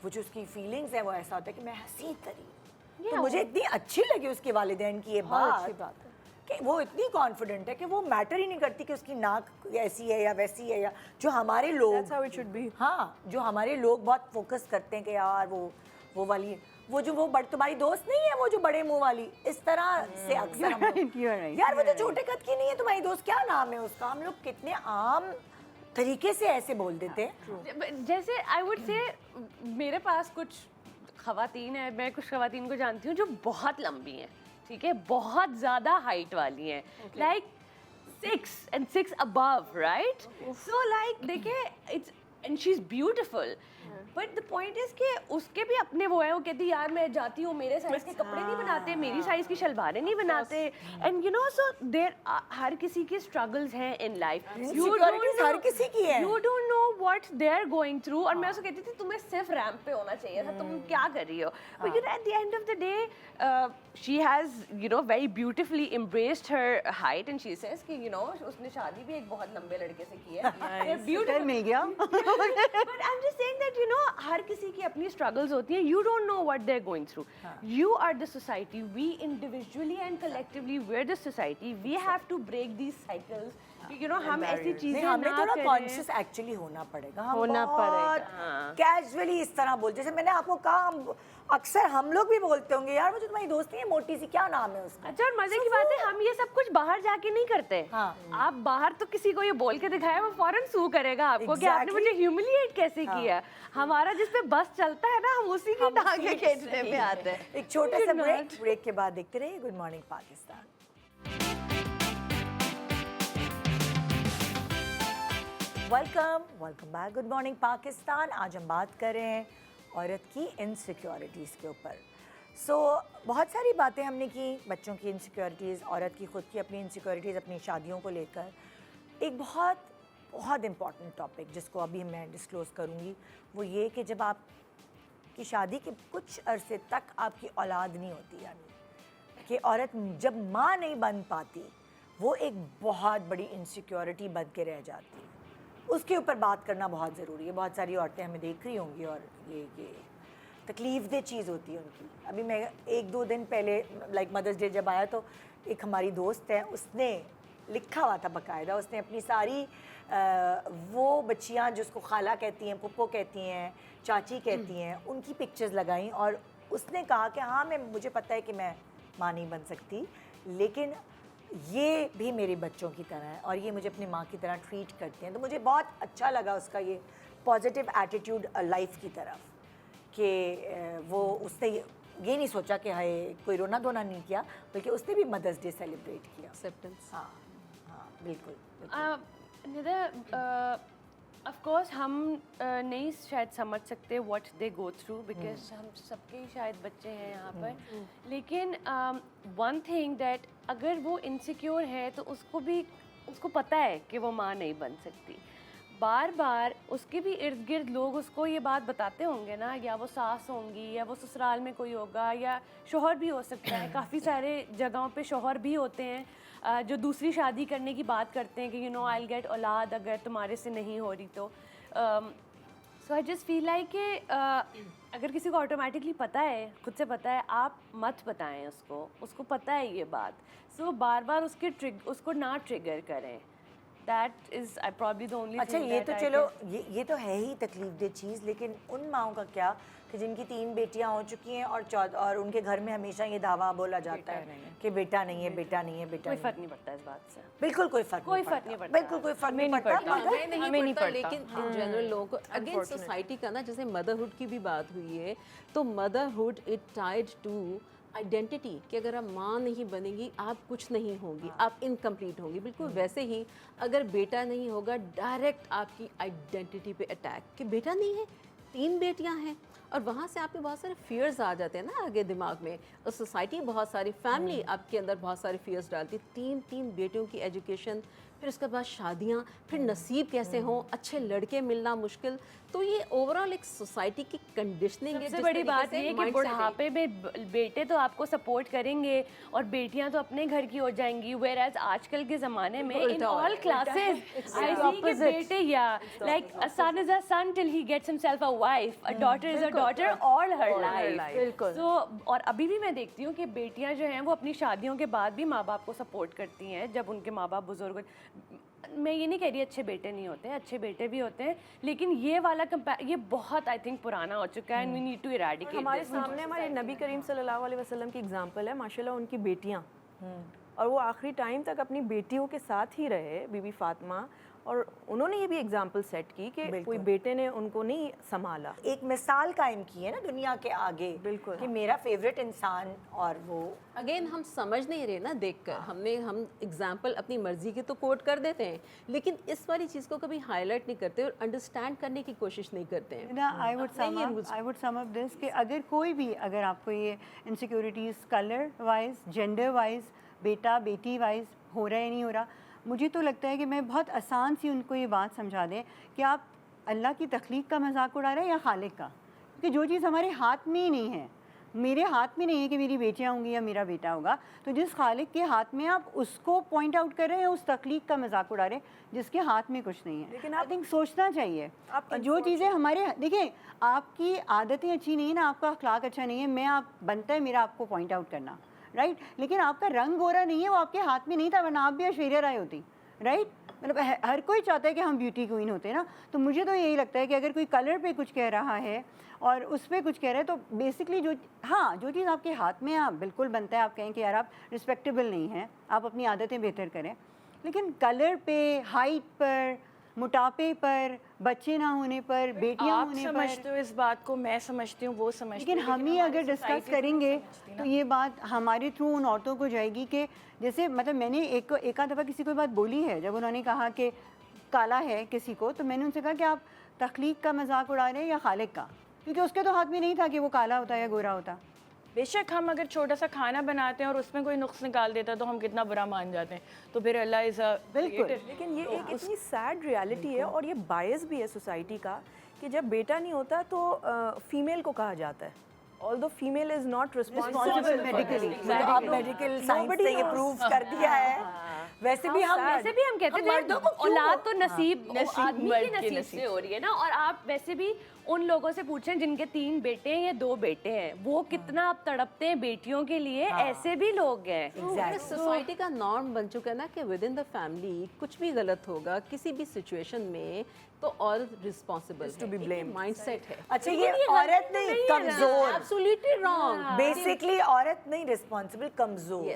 وہ جو اس کی فیلنگز ہیں, وہ ایسا ہوتا ہے کہ میں حسین ترین. تو مجھے اتنی اچھی لگی اس کے والدین کی یہ بات کہ وہ اتنی کانفیڈنٹ ہے کہ وہ میٹر ہی نہیں کرتی کہ اس کی ناک ایسی ہے یا ویسی ہے, یا جو ہمارے لوگ ہاں جو ہمارے لوگ بہت فوکس کرتے ہیں کہ یار وہ والی وہ جو وہ تمہاری دوست نہیں ہے, وہ جو بڑے منہ والی, اس طرح سے اکثر یار وہ تو چھوٹے قد کی نہیں ہے تمہاری دوست, کیا نام ہے اس کا. ہم لوگ کتنے عام طریقے سے ایسے بول دیتے ہیں. جیسے آئی وڈ سے میرے پاس کچھ خواتین ہیں, میں کچھ خواتین کو جانتی ہوں جو بہت لمبی ہیں, ٹھیک ہے, بہت زیادہ ہائٹ والی ہیں, like 6 and 6 above, right? So like دیکھیں and she's beautiful. But the point is کہ اس کے بھی اپنے وہ ہیں, وہ کہتی یار میں جاتی ہوں, میرے سائز کے کپڑے نہیں بناتے, میری سائز کی شلواریں نہیں بناتے, and you know so there ہر کسی کے struggles ہیں in life. ہر کسی کی ہے. You don't know what they're going through. اور میں اسے کہتی تھی تمہیں صرف ریمپ پہ ہونا چاہیے تھا, تم کیا کر رہی ہو. But you know at the end of the day she has you know very beautifully embraced her height and she says کہ you know اس نے شادی بھی ایک بہت لمبے لڑکے سے کی ہے. They're beautiful. مل گیا. But I'm just saying that you know ہر کسی کی اپنی struggles ہوتی ہیں. You don't know what they're going through. You are the society. We individually and collectively we're the society. We have to break these cycles. You know ہم ایسی چیزیں ہمیں نہ تھوڑا کریں. کانشیس ایکچولی ہونا پڑے گا. ہم ہونا پڑے بہت کیجولی اس طرح بول, جیسے میں نے آپ کو کہا اکثر ہم لوگ بھی بولتے ہوں گے یار مجھے تمہاری دوست نہیں ہے موٹی سی, کیا نام ہے اس کا. اچھا اور مزے کی بات ہے ہم یہ سب کچھ باہر جا کے نہیں کرتے. آپ باہر تو کسی کو یہ بول کے دکھائے وہ فوراً سو کرے گا آپ کو کہ آپ نے مجھے ہیوملیٹ کیسے کیا. ہمارا جس پہ بس چلتا ہے نا ہم اسی کی ٹانگیں کھینچنے پہ آتے ہیں. ایک چھوٹا سا بریک کے بعد دیکھتے رہیے good morning Pakistan. Welcome back, good morning Pakistan. آج ہم بات کر رہے ہیں عورت کی انسیکیورٹیز کے اوپر. بہت ساری باتیں ہم نے کی, بچوں کی انسیکیورٹیز, عورت کی خود کی اپنی انسیکیورٹیز اپنی شادیوں کو لے کر. ایک بہت بہت امپورٹنٹ ٹاپک جس کو ابھی میں ڈسکلوز کروں گی وہ یہ کہ جب آپ کی شادی کے کچھ عرصے تک آپ کی اولاد نہیں ہوتی, یعنی کہ عورت جب ماں نہیں بن پاتی وہ ایک بہت بڑی انسیکیورٹی بن کے رہ جاتی ہے. اس کے اوپر بات کرنا بہت ضروری ہے. بہت ساری عورتیں ہمیں دیکھ رہی ہوں گی اور یہ تکلیف دہ چیز ہوتی ہے ان کی. ابھی میں 1-2 دن پہلے لائک مدرس ڈے جب آیا تو ایک ہماری دوست ہے, اس نے لکھا ہوا تھا باقاعدہ, اس نے اپنی ساری وہ بچیاں جس کو خالہ کہتی ہیں, پھپھو کہتی ہیں, چاچی کہتی ہیں, ان کی پکچرز لگائیں اور اس نے کہا کہ ہاں مجھے پتہ ہے کہ میں ماں نہیں بن سکتی لیکن یہ بھی میرے بچوں کی طرح ہے اور یہ مجھے اپنی ماں کی طرح ٹریٹ کرتے ہیں. تو مجھے بہت اچھا لگا اس کا یہ پازیٹیو ایٹیٹیوڈ لائف کی طرف کہ وہ اس نے یہ نہیں سوچا کہ ہائے کوئی رونا دھونا نہیں کیا بلکہ اس نے بھی مدرس ڈے سیلیبریٹ کیا. ایکسیپٹنس. ہاں ہاں بالکل. آف کورس ہم نہیں شاید سمجھ سکتے what they go through because ہم سب کے شاید بچے ہیں یہاں پر. لیکن ون تھنگ دیٹ اگر وہ انسیکیور ہے تو اس کو پتہ ہے کہ وہ ماں نہیں بن سکتی. بار بار اس کے بھی ارد گرد لوگ اس کو یہ بات بتاتے ہوں گے نا, یا وہ ساس ہوں گی یا وہ سسرال میں کوئی ہوگا یا شوہر بھی ہو سکتا ہے. کافی سارے جگہوں پہ شوہر بھی ہوتے ہیں جو دوسری شادی کرنے کی بات کرتے ہیں کہ یو نو آئی گیٹ اولاد اگر تمہارے سے نہیں ہو رہی تو. سو آئی جسٹ فیل لائک کہ اگر کسی کو آٹومیٹکلی پتہ ہے, خود سے پتہ ہے, آپ مت بتائیں اس کو پتہ ہے یہ بات. سو بار بار اس کو نہ ٹریگر کریں. That is probably the only اچھا thing یہ that تو I چلو یہ تو ہے ہی تکلیف دہ چیز, لیکن ان ماؤں کا کیا کہ جن کی 3 بیٹیاں ہو چکی ہیں اور ان کے گھر میں ہمیشہ یہ دعویٰ بولا جاتا ہے کہ بیٹا نہیں ہے بیٹا نہیں ہے بیٹا کوئی نہیں. فرق نہیں پڑتا اس بات سے. بالکل کوئی فرق نہیں پڑتا, بالکل کوئی فرق نہیں پڑتا. ہمیں نہیں پڑتا لیکن ان جنرل لوگوں کو اگین سوسائٹی کا نا, جیسے مدرہڈ کی بھی بات ہوئی ہے تو motherhood it tied to identity کہ اگر آپ ماں نہیں بنیں گی آپ کچھ نہیں ہوں گی, آپ انکمپلیٹ ہوں گی. بالکل ویسے ہی اگر بیٹا نہیں ہوگا ڈائریکٹ آپ کی آئیڈینٹی پہ اٹیک کہ بیٹا نہیں ہے, 3 بیٹیاں ہیں, اور وہاں سے آپ کے بہت سارے فیئرز آ جاتے ہیں نا آگے دماغ میں. اور سوسائٹی بہت ساری فیملی آپ کے اندر بہت سارے فیئرز ڈالتی. 3 بیٹیوں کی ایجوکیشن, پھر اس کے بعد شادیاں, پھر نصیب کیسے ہوں, اچھے لڑکے ملنا مشکل. تو یہ اوور آل ایک سوسائٹی کی کنڈیشننگ ہے. سب سے بڑی بات یہ کہ بڑھاپے میں بیٹے تو آپ کو سپورٹ کریں گے اور بیٹیاں تو اپنے گھر کی ہو جائیں گی. ویئر ایز آج کل کے زمانے میں ان آل کلاسز آئی سی کہ بیٹے یا like a son is a son till he gets himself a wife, a daughter is a daughter all her life. بالکل. So اور ابھی بھی میں دیکھتی ہوں کہ بیٹیاں جو ہیں وہ اپنی شادیوں کے بعد بھی ماں باپ کو سپورٹ کرتی ہیں جب ان کے ماں باپ بزرگ. میں یہ نہیں کہہ رہی اچھے بیٹے نہیں ہوتے, اچھے بیٹے بھی ہوتے ہیں, لیکن یہ والا یہ بہت آئی تھنک پرانا ہو چکا ہے. We need to eradicate. ہمارے سامنے ہمارے نبی کریم صلی اللہ علیہ وسلم کی اگزامپل ہے ماشاء اللہ. ان کی بیٹیاں اور وہ آخری ٹائم تک اپنی بیٹیوں کے ساتھ ہی رہے، بی بی فاطمہ، اور انہوں نے یہ بھی ایگزامپل سیٹ کی کہ کوئی بیٹے نے ان کو نہیں سنبھالا، ایک مثال قائم کی ہے نا دنیا کے آگے، بالکل، کہ میرا فیوریٹ انسان، اور وہ اگین ہم سمجھ نہیں رہے نا دیکھ کر، ہم ایگزامپل اپنی مرضی کی تو کوٹ کر دیتے ہیں، لیکن اس والی چیز کو کبھی ہائی لائٹ نہیں کرتے اور انڈرسٹینڈ کرنے کی کوشش نہیں کرتے ہیں. I would sum up this کہ اگر کوئی بھی، اگر آپ کو یہ insecurities colour wise, gender wise, بیٹا بیٹی وائز ہو رہا ہے نہیں ہو رہا، مجھے تو لگتا ہے کہ میں بہت آسان سی ان کو یہ بات سمجھا دیں کہ آپ اللہ کی تخلیق کا مذاق اڑا رہے ہیں یا خالق کا، کیونکہ جو چیز ہمارے ہاتھ میں ہی نہیں ہے، میرے ہاتھ میں نہیں ہے کہ میری بیٹیاں ہوں گی یا میرا بیٹا ہوگا، تو جس خالق کے ہاتھ میں آپ اس کو پوائنٹ آؤٹ کر رہے ہیں، اس تخلیق کا مذاق اڑا رہے ہیں جس کے ہاتھ میں کچھ نہیں ہے. لیکن آئی تھنک سوچنا چاہیے، جو چیزیں ہمارے، دیکھیں آپ کی عادتیں اچھی نہیں ہیں نا، آپ کا اخلاق اچھا نہیں ہے، میں آپ بنتا ہے میرا آپ کو پوائنٹ آؤٹ کرنا، رائٹ، لیکن آپ کا رنگ گورا نہیں ہے، وہ آپ کے ہاتھ میں نہیں تھا، ورنہ آپ بھی ایشوریا رائے ہوتی، رائٹ. مطلب ہر کوئی چاہتا ہے کہ ہم بیوٹی کوئین ہوتے ہیں نا. تو مجھے تو یہی لگتا ہے کہ اگر کوئی کلر پہ کچھ کہہ رہا ہے اور اس پہ کچھ کہہ رہا ہے تو بیسکلی جو چیز آپ کے ہاتھ میں آپ بالکل بنتا ہے، آپ کہیں کہ یار آپ رسپیکٹیبل نہیں ہیں، آپ اپنی عادتیں بہتر کریں، لیکن کلر پہ، ہائٹ پر، موٹاپے پر، بچے نہ ہونے پر، بیٹیاں آپ ہونے پر، سمجھتے ہو اس بات کو، میں سمجھتی ہوں، وہ سمجھتی ہوں، لیکن ہم ہی اگر ڈسکس کریں گے تو یہ بات ہمارے تھرو ان عورتوں کو جائے گی کہ جیسے مطلب میں نے ایک آدھ دفعہ کسی کو بات بولی ہے، جب انہوں نے کہا کہ کالا ہے کسی کو، تو میں نے ان سے کہا کہ آپ تخلیق کا مذاق اڑا رہے ہیں یا خالق کا، کیونکہ اس کے تو ہاتھ میں نہیں تھا کہ وہ کالا ہوتا ہے یا گورا ہوتا. بے شک ہم اگر چھوٹا سا کھانا بناتے ہیں اور اس میں کوئی نقص نکال دیتا ہے تو ہم کتنا برا مان جاتے ہیں، تو پھر اللہ از بالکل. لیکن یہ ایک اتنی سیڈ ریالٹی ہے اور یہ باعث بھی ہے سوسائٹی کا کہ جب بیٹا نہیں ہوتا تو فیمیل کو کہا جاتا ہے، although female is not responsible medically. اب میڈیکل سائنس نے یہ پروو کر دیا ہے. ویسے بھی ہم کہتے ہیں مردوں کو اولاد تو نصیب آدمی مرد کے کے نصیب سے ہو رہی ہے نا. اور آپ ویسے بھی ان لوگوں سے پوچھیں جن کے 3 بیٹے ہیں یا 2 بیٹے ہیں، وہ کتنا اب تڑپتے ہیں بیٹیوں کے لیے، ایسے بھی لوگ ہیں. سوسائٹی کا نارم بن چکا ہے نا کہ ود ان دا فیملی کچھ بھی غلط ہوگا کسی بھی سچویشن میں تو عورت رسپانسبل ہے، مائنڈ سیٹ ہے. اچھا یہ عورت نہیں، کمزور، ایبسولیٹلی رانگ. بیسکلی عورت نہیں رسپانسبل، کمزور.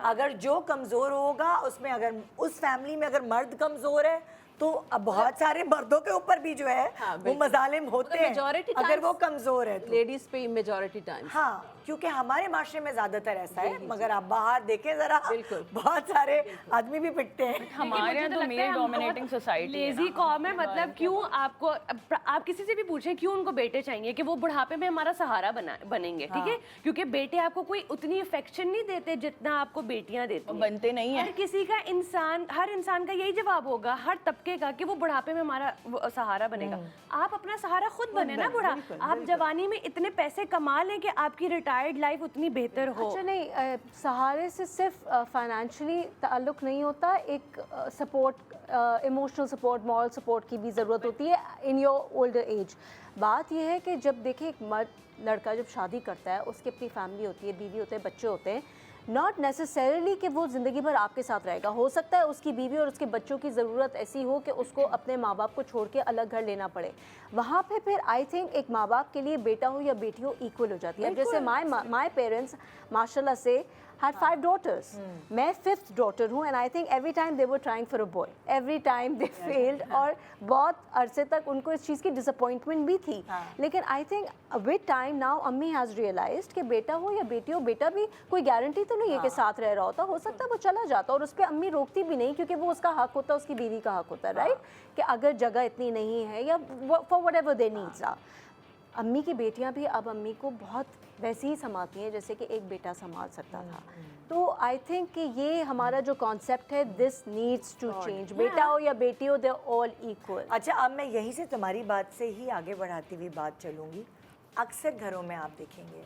اگر جو کمزور ہوگا اس میں، اگر اس فیملی میں اگر مرد کمزور ہے تو اب بہت سارے مردوں کے اوپر بھی جو ہے وہ مظالم ہوتے ہیں اگر وہ کمزور ہے. لیڈیز پہ میجورٹی ٹائم، ہاں، کیونکہ ہمارے معاشرے میں زیادہ تر ایسا ہے، مگر آپ باہر دیکھیں ذرا، بہت سارے آدمی بھی پٹتے ہیں. ہمارے یہاں تو میل ڈومینیٹنگ سوسائٹی ہے، لیزی قوم ہے. مطلب کیوں آپ کسی سے بھی پوچھیں کیوں ان کو بیٹے چاہیے کہ وہ بڑھاپے میں ہمارا سہارا بنیں گے، ٹھیک ہے، کیونکہ بیٹے آپ کو کوئی اتنی افیکشن نہیں دیتے جتنا آپ کو بیٹیاں دیتی ہیں. بنتے نہیں ہیں. ہر کسی کا ہر انسان کا یہی جواب ہوگا، ہر طبقے کا، کہ وہ بڑھاپے میں ہمارا سہارا بنے گا. آپ اپنا سہارا خود بنے نا بڑھا. آپ جوانی میں اتنے پیسے کما لیں کہ آپ کی ریٹائرڈ لائف اتنی بہتر ہو. اچھا نہیں، سہارے سے صرف فائنینشلی تعلق نہیں ہوتا، ایک support, emotional support, moral support کی بھی ضرورت ہوتی ہے ان یور اولڈر ایج. بات یہ ہے کہ جب دیکھیں ایک مرد، لڑکا جب شادی کرتا ہے، اس کی اپنی فیملی ہوتی ہے، بیوی ہوتے ہیں، بچے ہوتے ہیں. ناٹ نیسسریلی کہ وہ زندگی بھر آپ کے ساتھ رہے گا. ہو سکتا ہے اس کی بیوی اور اس کے بچوں کی ضرورت ایسی ہو کہ اس کو اپنے ماں باپ کو چھوڑ کے الگ گھر لینا پڑے. وہاں پہ پھر آئی تھنک ایک ماں باپ کے لیے بیٹا ہو یا بیٹی ہو ایکول ہو جاتی ہے. جیسے مائی پیرنٹس ماشاء اللہ سے had 5 daughters. میں 5th daughter ہوں and I think every time they were trying for a boy. Every time they failed اور بہت عرصے تک ان کو اس چیز کی disappointment بھی تھی. لیکن I think with time now امی has realized کہ بیٹا ہو یا بیٹی ہو، بیٹا بھی کوئی گارنٹی تو نہیں ہے کہ ساتھ رہ رہا ہوتا، ہو سکتا ہے وہ چلا جاتا اور اس پہ امی روکتی بھی نہیں کیونکہ وہ اس کا حق ہوتا ہے، اس کی بیوی کا حق ہوتا ہے، رائٹ، کہ اگر جگہ اتنی نہیں ہے یا for whatever their needs are. امی کی بیٹیاں بھی اب امی کو بہت ویسے ہی سنبھالتی ہیں جیسے کہ ایک بیٹا سنبھال سکتا تھا. تو آئی تھنک کہ یہ ہمارا جو کانسیپٹ ہے دس نیڈس ٹو چینج. بیٹا ہو یا بیٹی ہو، دے آل ایکول. اچھا اب میں یہیں سے تمہاری بات سے ہی آگے بڑھاتی ہوئی بات چلوں گی. اکثر گھروں میں آپ دیکھیں گے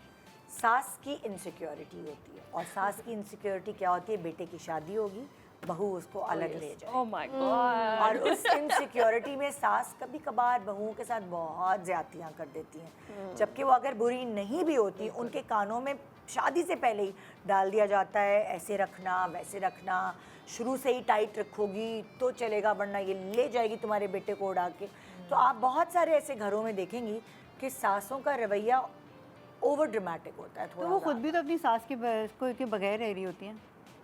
ساس کی انسیکیورٹی ہوتی ہے، اور ساس کی انسیکیورٹی کیا ہوتی ہے؟ بیٹے کی شادی ہوگی، بہو اس کو الگ لے جائے. Oh my God. اور اس انسیکیورٹی میں ساس کبھی کبھار بہوؤں کے ساتھ بہت زیادتیاں کر دیتی ہیں، جبکہ وہ اگر بری نہیں بھی ہوتی، ان کے کانوں میں شادی سے پہلے ہی ڈال دیا جاتا ہے ایسے رکھنا ویسے رکھنا، شروع سے ہی ٹائٹ رکھو گی تو چلے گا ورنہ یہ لے جائے گی تمہارے بیٹے کو اڑا کے. تو آپ بہت سارے ایسے گھروں میں دیکھیں گی کہ ساسوں کا رویہ اوور ڈرامیٹک ہوتا ہے. تو وہ خود بھی تو اپنی ساس کے بغیر رہ رہی ہوتی ہیں.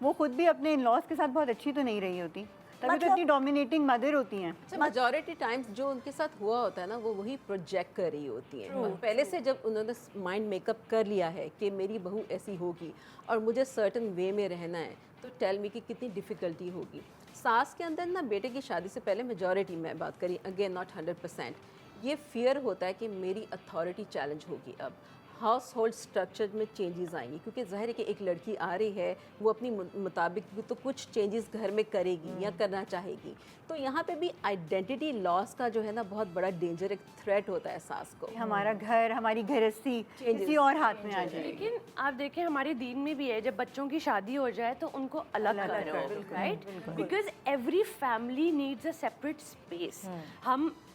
وہ خود بھی اپنے ان لاز کے ساتھ بہت اچھی تو نہیں رہی ہوتی, تبھی تو اتنی ڈومینیٹنگ مدر ہوتی ہیں. میجورٹی ٹائمز جو ان کے ساتھ ہوا ہوتا ہے نا وہ وہی پروجیکٹ کر رہی ہوتی ہیں. اور پہلے سے جب انہوں نے مائنڈ میک اپ کر لیا ہے کہ میری بہو ایسی ہوگی اور مجھے سرٹن وے میں رہنا ہے, تو ٹیل می کہ کتنی ڈیفیکلٹی ہوگی. ساس کے اندر نا بیٹے کی شادی سے پہلے میجورٹی میں بات کری, اگین ناٹ 100%, یہ فیئر ہوتا ہے کہ میری اتھارٹی چیلنج ہوگی. اب ہاؤس ہولڈ اسٹرکچر میں چینجز آئیں گی, کیونکہ ظاہر ہے کہ ایک لڑکی آ رہی ہے, وہ اپنی مطابق تو کچھ چینجز گھر میں کرے گی یا کرنا چاہے گی. تو یہاں پہ بھی آئیڈینٹی لاس کا جو ہے نا بہت بڑا ڈینجر, ایک تھریٹ ہوتا ہے ساس کو. ہمارا گھر, ہماری گھرستی کسی اور ہاتھ میں آ جائے. لیکن آپ دیکھیں ہمارے دین میں بھی ہے, جب بچوں کی شادی ہو جائے تو ان کو الگ کرو, right, because every family needs a separate space.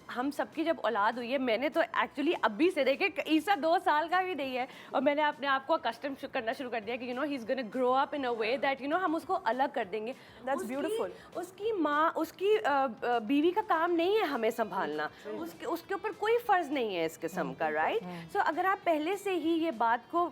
ہم سب کی جب اولاد ہوئی ہے, میں نے تو ایکچولی ابھی سے دیکھے, عیسیٰ 2 سال کا بھی نہیں ہے, اور میں نے اپنے آپ کو اکسٹم کرنا شروع کر دیا کہ ہی از گونا گرو اپ ان اے وے دیٹ ہم اس کو الگ کر دیں گے. That's beautiful. اس کی ماں, اس کی بیوی کا کام نہیں ہے ہمیں سنبھالنا, اس کے اوپر کوئی فرض نہیں ہے اس قسم کا, رائٹ. سو اگر آپ پہلے سے ہی یہ بات کو,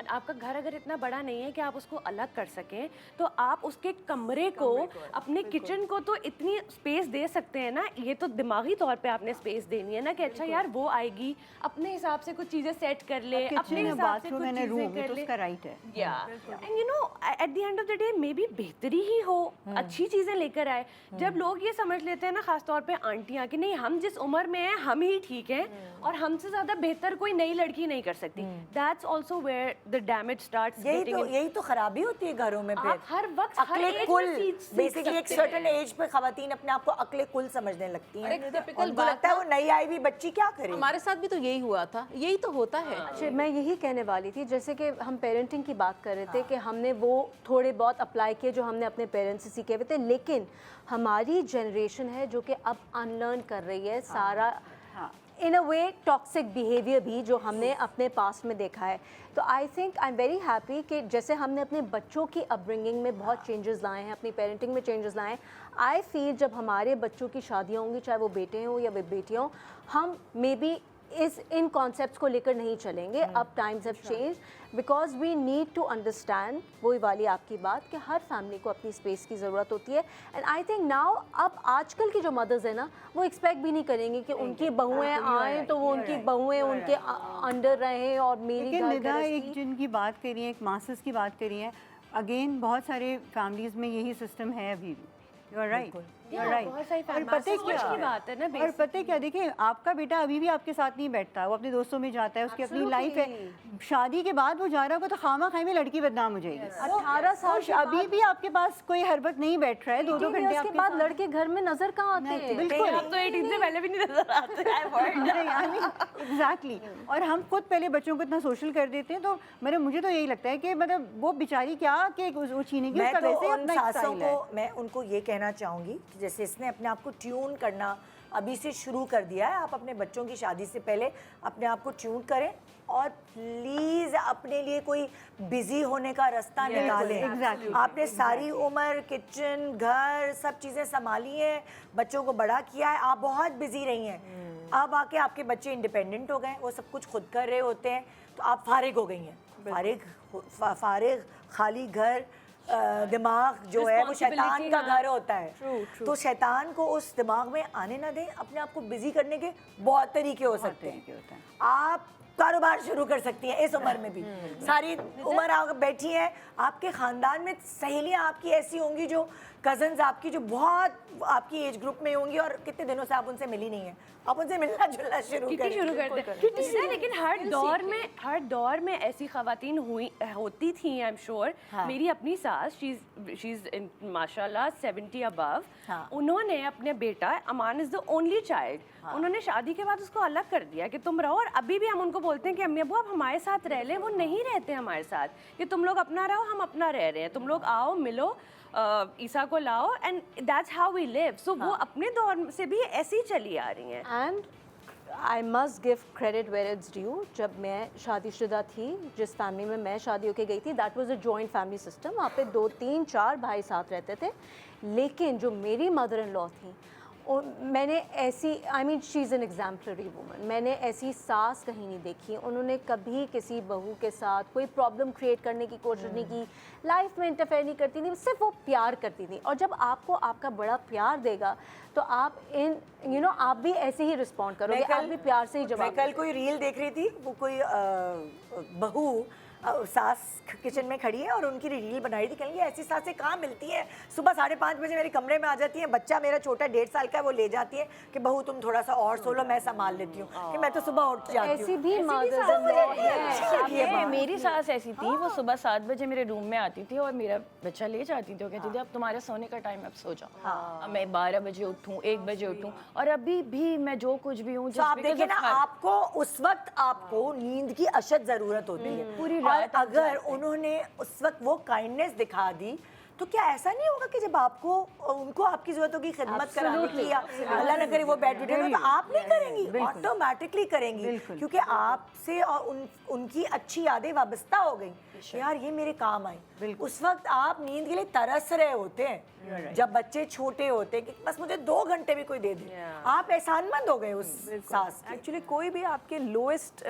آپ کا گھر اگر اتنا بڑا نہیں ہے کہ آپ اس کو الگ کر سکیں, تو آپ اس کے کمرے کو, اپنے کچن کو تو اتنی اسپیس دے سکتے ہیں نا. یہ تو دماغی طور پہ آپ نے اسپیس دینی ہے نا کہ اچھا یار وہ آئے گی, اپنے حساب سے کچھ چیزیں سیٹ کر لے, اپنے حساب سے کچھ چیزیں کر لے. اس کا رائٹ ہے. And you know at the end of the day maybe بہتری ہی ہو, اچھی چیزیں لے کر آئے. جب لوگ یہ سمجھ لیتے ہیں نا, خاص طور پہ آنٹیاں, کہ نہیں ہم جس عمر میں ہیں ہم ہی ٹھیک ہیں اور ہم سے زیادہ بہتر کوئی نئی لڑکی نہیں کر سکتی, that's also where the damage starts. یہی تو خرابی ہوتی ہے گھروں میں. پھر ہر وقت عقل کل, بیسیکلی ایک سرٹن ایج پہ خواتین اپنے آپ کو عقل کل سمجھنے لگتی ہیں. ان کو لگتا ہے وہ نئی آئی ہوئی بچی کیا کرے. ہمارے ساتھ بھی تو یہی ہوا تھا, یہی تو ہوتا ہے. اچھا, میں یہی کہنے والی تھی, جیسے کہ ہم پیرنٹنگ کی بات کر رہے تھے کہ ہم نے وہ تھوڑے بہت اپلائی کیے جو ہم نے اپنے پیرنٹس سے سیکھے ہوئے تھے, لیکن ہماری جنریشن ہے جو کہ اب ان لرن کر رہی ہے سارا, ان اے وے ٹاکسک بیہیویئر بھی جو ہم نے اپنے پاسٹ میں دیکھا ہے. تو I think I am very happy کہ جیسے ہم نے اپنے بچوں کی اپ برنگنگ میں بہت چینجز لائے ہیں, اپنی پیرنٹنگ میں چینجز لائے ہیں. آئی فیل جب ہمارے بچوں کی شادیاں ہوں گی, چاہے وہ بیٹے ہوں یا وہ بیٹیاں ہوں, ہم مے بی ان کانسیپٹس کو لے کر نہیں چلیں گے. اب times have change, because we need to understand, وہی والی آپ کی بات کہ ہر فیملی کو اپنی اسپیس کی ضرورت ہوتی ہے. اینڈ آئی تھنک ناؤ اب آج کل کی جو مدرز ہیں نا, وہ ایکسپیکٹ بھی نہیں کریں گی کہ ان کی بہویں آئیں تو وہ ان کی بہویں ان کے انڈر رہیں. اور میری ندا ایک جن کی بات کر رہی ہیں, ایک ماسٹرز کی بات کر رہی ہیں, اگین بہت سارے فیملیز میں یہی سسٹم ہے ابھی بھی. یو آر رائٹ, اور پتہ کیا, دیکھیں آپ کا بیٹا ابھی بھی آپ کے ساتھ نہیں بیٹھتا, وہ اپنے دوستوں میں جاتا ہے, اس کی اپنی لائف ہے. شادی کے بعد وہ جا رہا ہوگا تو خامہ خواہ میں لڑکی بدنام ہو جائے گی. 18 سال ابھی بھی آپ کے پاس کوئی ہر وقت نہیں بیٹھ رہا ہے, 2-2 گھنٹے کے بعد لڑکے گھر میں نظر کہاں آتے ہیں. بالکل, اب تو 18 سے پہلے بھی نہیں نظر آتے ہیں. ایگزیکٹلی. اور ہم خود پہلے بچوں کو اتنا سوشل کر دیتے ہیں, تو مجھے تو یہی لگتا ہے کہ وہ بیچاری کیا کہ وہ چھینے گی. میں تو ان ساسوں کو, میں ان کو یہ کہنا چاہوں گی کہ جیسے اس نے اپنے آپ کو ٹیون کرنا ابھی سے شروع کر دیا ہے, آپ اپنے بچوں کی شادی سے پہلے اپنے آپ کو ٹیون کریں, اور پلیز اپنے لیے کوئی بزی ہونے کا راستہ نکالیں. آپ نے ساری عمر کچن, گھر, سب چیزیں سنبھالی ہیں, بچوں کو بڑا کیا ہے, آپ بہت بزی رہی ہیں. اب آ کے آپ کے بچے انڈیپینڈنٹ ہو گئے, وہ سب کچھ خود کر رہے ہوتے ہیں, تو آپ فارغ ہو گئی ہیں. فارغ خالی گھر, دماغ جو ہے وہ شیطان کا گھر ہوتا ہے. تو شیطان کو اس دماغ میں آنے نہ دیں. اپنے آپ کو بزی کرنے کے بہت طریقے ہو سکتے ہیں. آپ کاروبار شروع کر سکتی ہیں اس عمر میں بھی. ساری عمر آپ بیٹھی ہیں, آپ کے خاندان میں سہیلیاں آپ کی ایسی ہوں گی, جو کزنز آپ کی جو بہت آپ کی ایج گروپ میں ہوں گی, اور کتنے دنوں سے آپ ان سے ملی نہیں ہیں, آپ ان سے ملنا جلنا شروع کرتے ہیں. لیکن ہر دور میں ایسی خواتین ہوتی تھیں. آئی ایم شیور میری اپنی ساس, شی از ماشاء اللہ 70 ابو, انہوں نے اپنے بیٹا امان از دا اونلی چائلڈ, انہوں نے شادی کے بعد اس کو الگ کر دیا کہ تم رہو. اور ابھی بھی ہم ان کو بولتے ہیں کہ امی ابو آپ ہمارے ساتھ رہ لیں. وہ نہیں رہتے ہمارے ساتھ, کہ تم لوگ اپنا رہو, ہم اپنا رہ رہے ہیں, تم لوگ آؤ ملو, عیسیٰ کو لاؤ, اینڈ دیٹس ہاؤ وی لیو. سو وہ اپنے دور سے بھی ایسی چلی آ رہی ہیں. And I must give credit where it's due. جب میں شادی شدہ تھی, جس فیملی میں میں شادی ہو کے گئی تھی, that was a joint family system. وہاں پہ 2-3-4 بھائی ساتھ رہتے تھے. لیکن جو میری مدر ان لا تھیں, میں نے ایسی آئی مین شی از این ایگزامپلری وومن. میں نے ایسی ساس کہیں نہیں دیکھی. انہوں نے کبھی کسی بہو کے ساتھ کوئی پرابلم کریٹ کرنے کی کوشش نہیں کی, لائف میں انٹرفیئر نہیں کرتی تھی, صرف وہ پیار کرتی تھی. اور جب آپ کو آپ کا بڑا پیار دے گا تو آپ آپ بھی ایسے ہی رسپونڈ کرو گے, آپ بھی پیار سے ہی جواب. میں کل کوئی ریل دیکھ رہی تھی, وہ کوئی بہو ساس کچن میں کھڑی ہے اور ان کی ریل بنا رہی تھی. کہیں گے ایسی ساسیں کہاں ملتی ہیں, صبح 5:30 بجے میرے کمرے میں آ جاتی ہیں, بچہ میرا چھوٹا 1.5 سال کا ہے, وہ لے جاتی ہے کہ بہو تم تھوڑا سا اور سو لو, میں سنبھال لیتی ہوں, کہ میں تو صبح اٹھ جاتی ہوں. ایسی بھی مدرس یہ میری ساس ایسی تھی, وہ صبح 7 بجے میرے روم میں آتی تھی اور میرا بچہ لے جاتی تھی. وہ کہتی تھی اب تمہارا سونے کا ٹائم, اب سو جاؤ. اب میں 12 بجے اٹھوں, 1 بجے اٹھوں, اور ابھی بھی میں جو کچھ بھی ہوں. آپ دیکھیں نا, آپ کو اس وقت آپ کو نیند کی اشد ضرورت ہوتی ہے پوری اور رات اگر انہوں نے اس وقت وہ کائنڈنیس دکھا دی تو کیا ایسا نہیں ہوگا کہ جب آپ کو ان کو آپ کی ضرورتوں کی خدمت کرانے کی, یا اللہ نہ کرے وہ بیڈ ریڈن ہو, تو آپ نہیں کریں گی, آٹومیٹکلی کریں گی, کیونکہ آپ سے اور ان کی اچھی یادیں وابستہ ہو گئیں, یار یہ میرے کام آئی. اس وقت آپ نیند کے لیے ترس رہے ہوتے ہیں جب بچے چھوٹے ہوتے ہیں کہ بس مجھے 2 گھنٹے بھی کوئی دے دے. آپ احسان مند ہو گئے اس ساس کے. ایکچولی کوئی بھی آپ کے لوئسٹ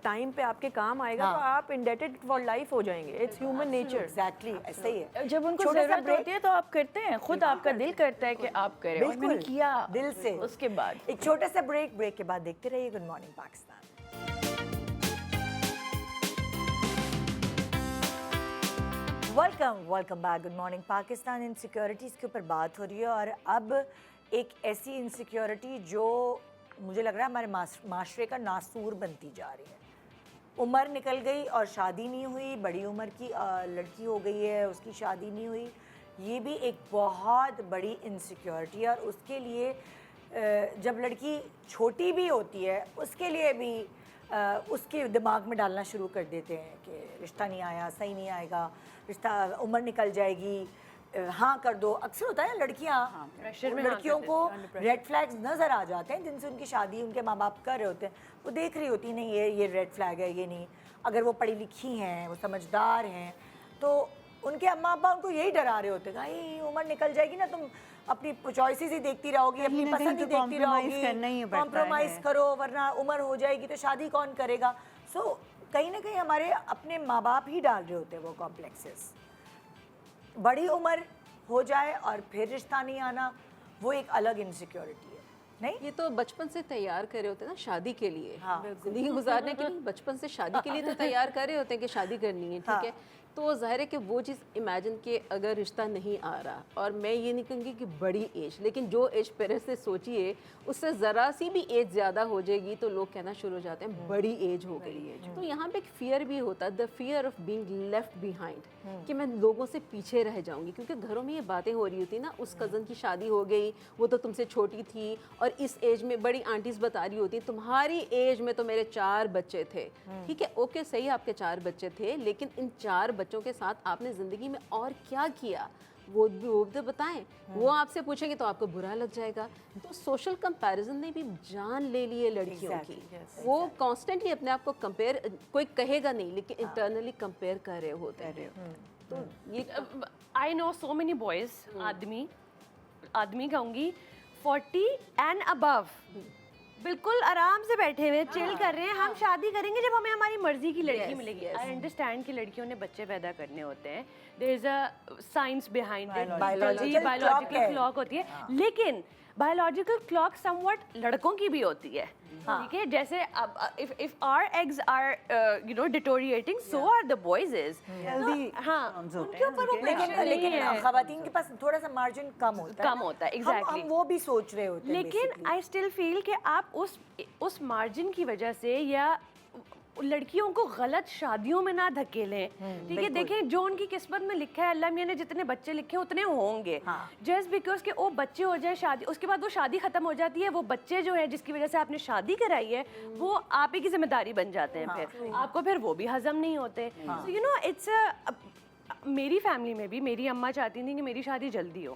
ٹائم پہ آپ کے کام آئے گا تو آپ انڈیٹڈ فار لائف ہو جائیں گے. It's human nature. ایگزیکٹلی ایسا ہی ہے. جب ان کو ضرورت ہوتی ہے تو آپ کرتے ہیں, خود آپ کا دل کرتا ہے کہ آپ کریں, اور میں نے کیا دل سے. اس کے بعد ایک چھوٹا سا بریک کے بعد دیکھتے رہیے good morning Pakistan. Welcome back. Good morning Pakistan. Insecurities کے اوپر بات ہو رہی ہے, اور اب ایک ایسی انسیکیورٹی جو مجھے لگ رہا ہے ہمارے معاشرے کا ناسور بنتی جا رہی ہے. عمر نکل گئی اور شادی نہیں ہوئی, بڑی عمر کی لڑکی ہو گئی ہے, اس کی شادی نہیں ہوئی, یہ بھی ایک بہت بڑی انسیکیورٹی ہے. اور اس کے لیے جب لڑکی چھوٹی بھی ہوتی ہے اس کے لیے بھی اس کے دماغ میں ڈالنا شروع کر دیتے ہیں کہ رشتہ نہیں آیا, صحیح نہیں آئے گا, رشتہ عمر نکل جائے گی, ہاں کر دو. اکثر ہوتا ہے لڑکیاں, لڑکیوں کو ریڈ فلیگز نظر آ جاتے ہیں جن سے ان کی شادی ان کے ماں باپ کر رہے ہوتے ہیں, وہ دیکھ رہی ہوتی نہیں یہ ریڈ فلیگ ہے, یہ نہیں. اگر وہ پڑھی لکھی ہیں, وہ سمجھدار ہیں, تو ان کے اماں ابا ان کو یہی ڈرا رہے ہوتے ہیں کہ عمر نکل جائے گی نا, تم اپنی چوائسیز ہی دیکھتی رہو گی, اپنی پسند ہی دیکھتی رہو گی, کمپرومائز کرو ورنہ عمر ہو جائے گی تو شادی کون کرے گا. سو کہیں نہ کہیں ہمارے اپنے ماں باپ ہی ڈال رہے ہوتے ہیں وہ کمپلیکسز. بڑی عمر ہو جائے اور پھر رشتہ نہیں آنا, وہ ایک الگ انسیکیورٹی ہے. نہیں, یہ تو بچپن سے تیار کر رہے ہوتے ہیں نا شادی کے لیے, زندگی گزارنے کے لیے بچپن سے شادی کے لیے تو تیار کر رہے ہوتے ہیں کہ شادی کرنی ہے, ٹھیک ہے. تو ظاہر ہے کہ وہ چیز امیجن کہ اگر رشتہ نہیں آ رہا, اور میں یہ نہیں کہوں گی کہ بڑی ایج, لیکن جو ایج پیرنٹس سے سوچیے اس سے ذرا سی بھی ایج زیادہ ہو جائے گی تو لوگ کہنا شروع ہو جاتے ہیں بڑی ایج ہو گئی. تو یہاں پہ ایک فیئر بھی ہوتا ہے, the fear of being left behind, کہ میں لوگوں سے پیچھے رہ جاؤں گی. کیونکہ گھروں میں یہ باتیں ہو رہی ہوتی نا, اس کزن کی شادی ہو گئی, وہ تو تم سے چھوٹی تھی, اور اس ایج میں بڑی آنٹیز بتا رہی ہوتی تمہاری ایج میں تو میرے 4 بچے تھے. ٹھیک ہے, اوکے صحیح, آپ کے 4 بچے تھے, لیکن ان 4 بچوں کے ساتھ آپ نے زندگی میں اور کیا کیا وہ تو بتائیں. وہ آپ سے پوچھیں گے تو آپ کو برا لگ جائے گا. تو سوشل کمپیریزن نے بھی جان لے لی ہے لڑکیوں کی. وہ کانسٹنٹلی اپنے آپ کو کمپیئر, کوئی کہے گا نہیں لیکن انٹرنلی کمپیئر کر رہے ہوتے ہیں. تو یہ آئی نو سو مینی بوائز, آدمی کہوں گی 40 اینڈ ابو بالکل آرام سے بیٹھے ہوئے چل کر رہے ہیں, ہم شادی کریں گے جب ہمیں ہماری مرضی کی لڑکی ملے گی. آئی انڈرسٹینڈ کہ لڑکیوں نے بچے پیدا کرنے ہوتے ہیں, there is a science behind it, biological clock ہوتی ہے, لیکن بایولوجیکل کلاک سم واٹ لڑکوں کی بھی ہوتی ہے. ٹھیک ہے, جیسے if our eggs are deteriorating, so are the boys'. ہاں, ان کے اوپر وہ لیکن خواتین کے پاس تھوڑا سا مارجن کم ہوتا ہے. ایگزیکٹلی, ہم وہ بھی سوچ رہے ہوتے ہیں. لیکن آئی اسٹل فیل کہ آپ اس مارجن کی وجہ سے یا لڑکیوں کو غلط شادیوں میں نہ دھکیلیں. ٹھیک ہے, دیکھیں جو ان کی قسمت میں لکھا ہے, اللہ میاں نے جتنے بچے لکھے اتنے ہوں گے. جسٹ بیکاز کہ وہ بچے ہو جائے شادی, اس کے بعد وہ شادی ختم ہو جاتی ہے, وہ بچے جو ہے جس کی وجہ سے آپ نے شادی کرائی ہے وہ آپ ہی کی ذمہ داری بن جاتے ہیں. پھر آپ کو پھر وہ بھی ہضم نہیں ہوتے. سو یو نو اٹس میری فیملی میں بھی میری اماں چاہتی تھیں کہ میری شادی جلدی ہو.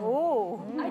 Oh, A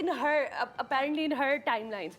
in her apparently in her timelines.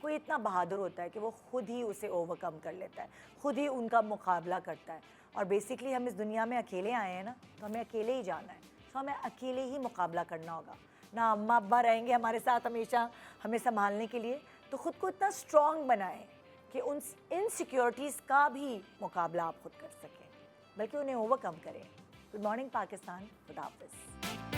کوئی اتنا بہادر ہوتا ہے کہ وہ خود ہی اسے اوورکم کر لیتا ہے, خود ہی ان کا مقابلہ کرتا ہے. اور بیسکلی ہم اس دنیا میں اکیلے آئے ہیں نا, تو ہمیں اکیلے ہی جانا ہے, تو ہمیں اکیلے ہی مقابلہ کرنا ہوگا. نہ اماں ابا رہیں گے ہمارے ساتھ ہمیشہ ہمیں سنبھالنے کے لیے, تو خود کو اتنا اسٹرانگ بنائیں کہ ان انسیکیورٹیز کا بھی مقابلہ آپ خود کر سکیں, بلکہ انہیں اوورکم کریں. گڈ مارننگ پاکستان, خدا حافظ.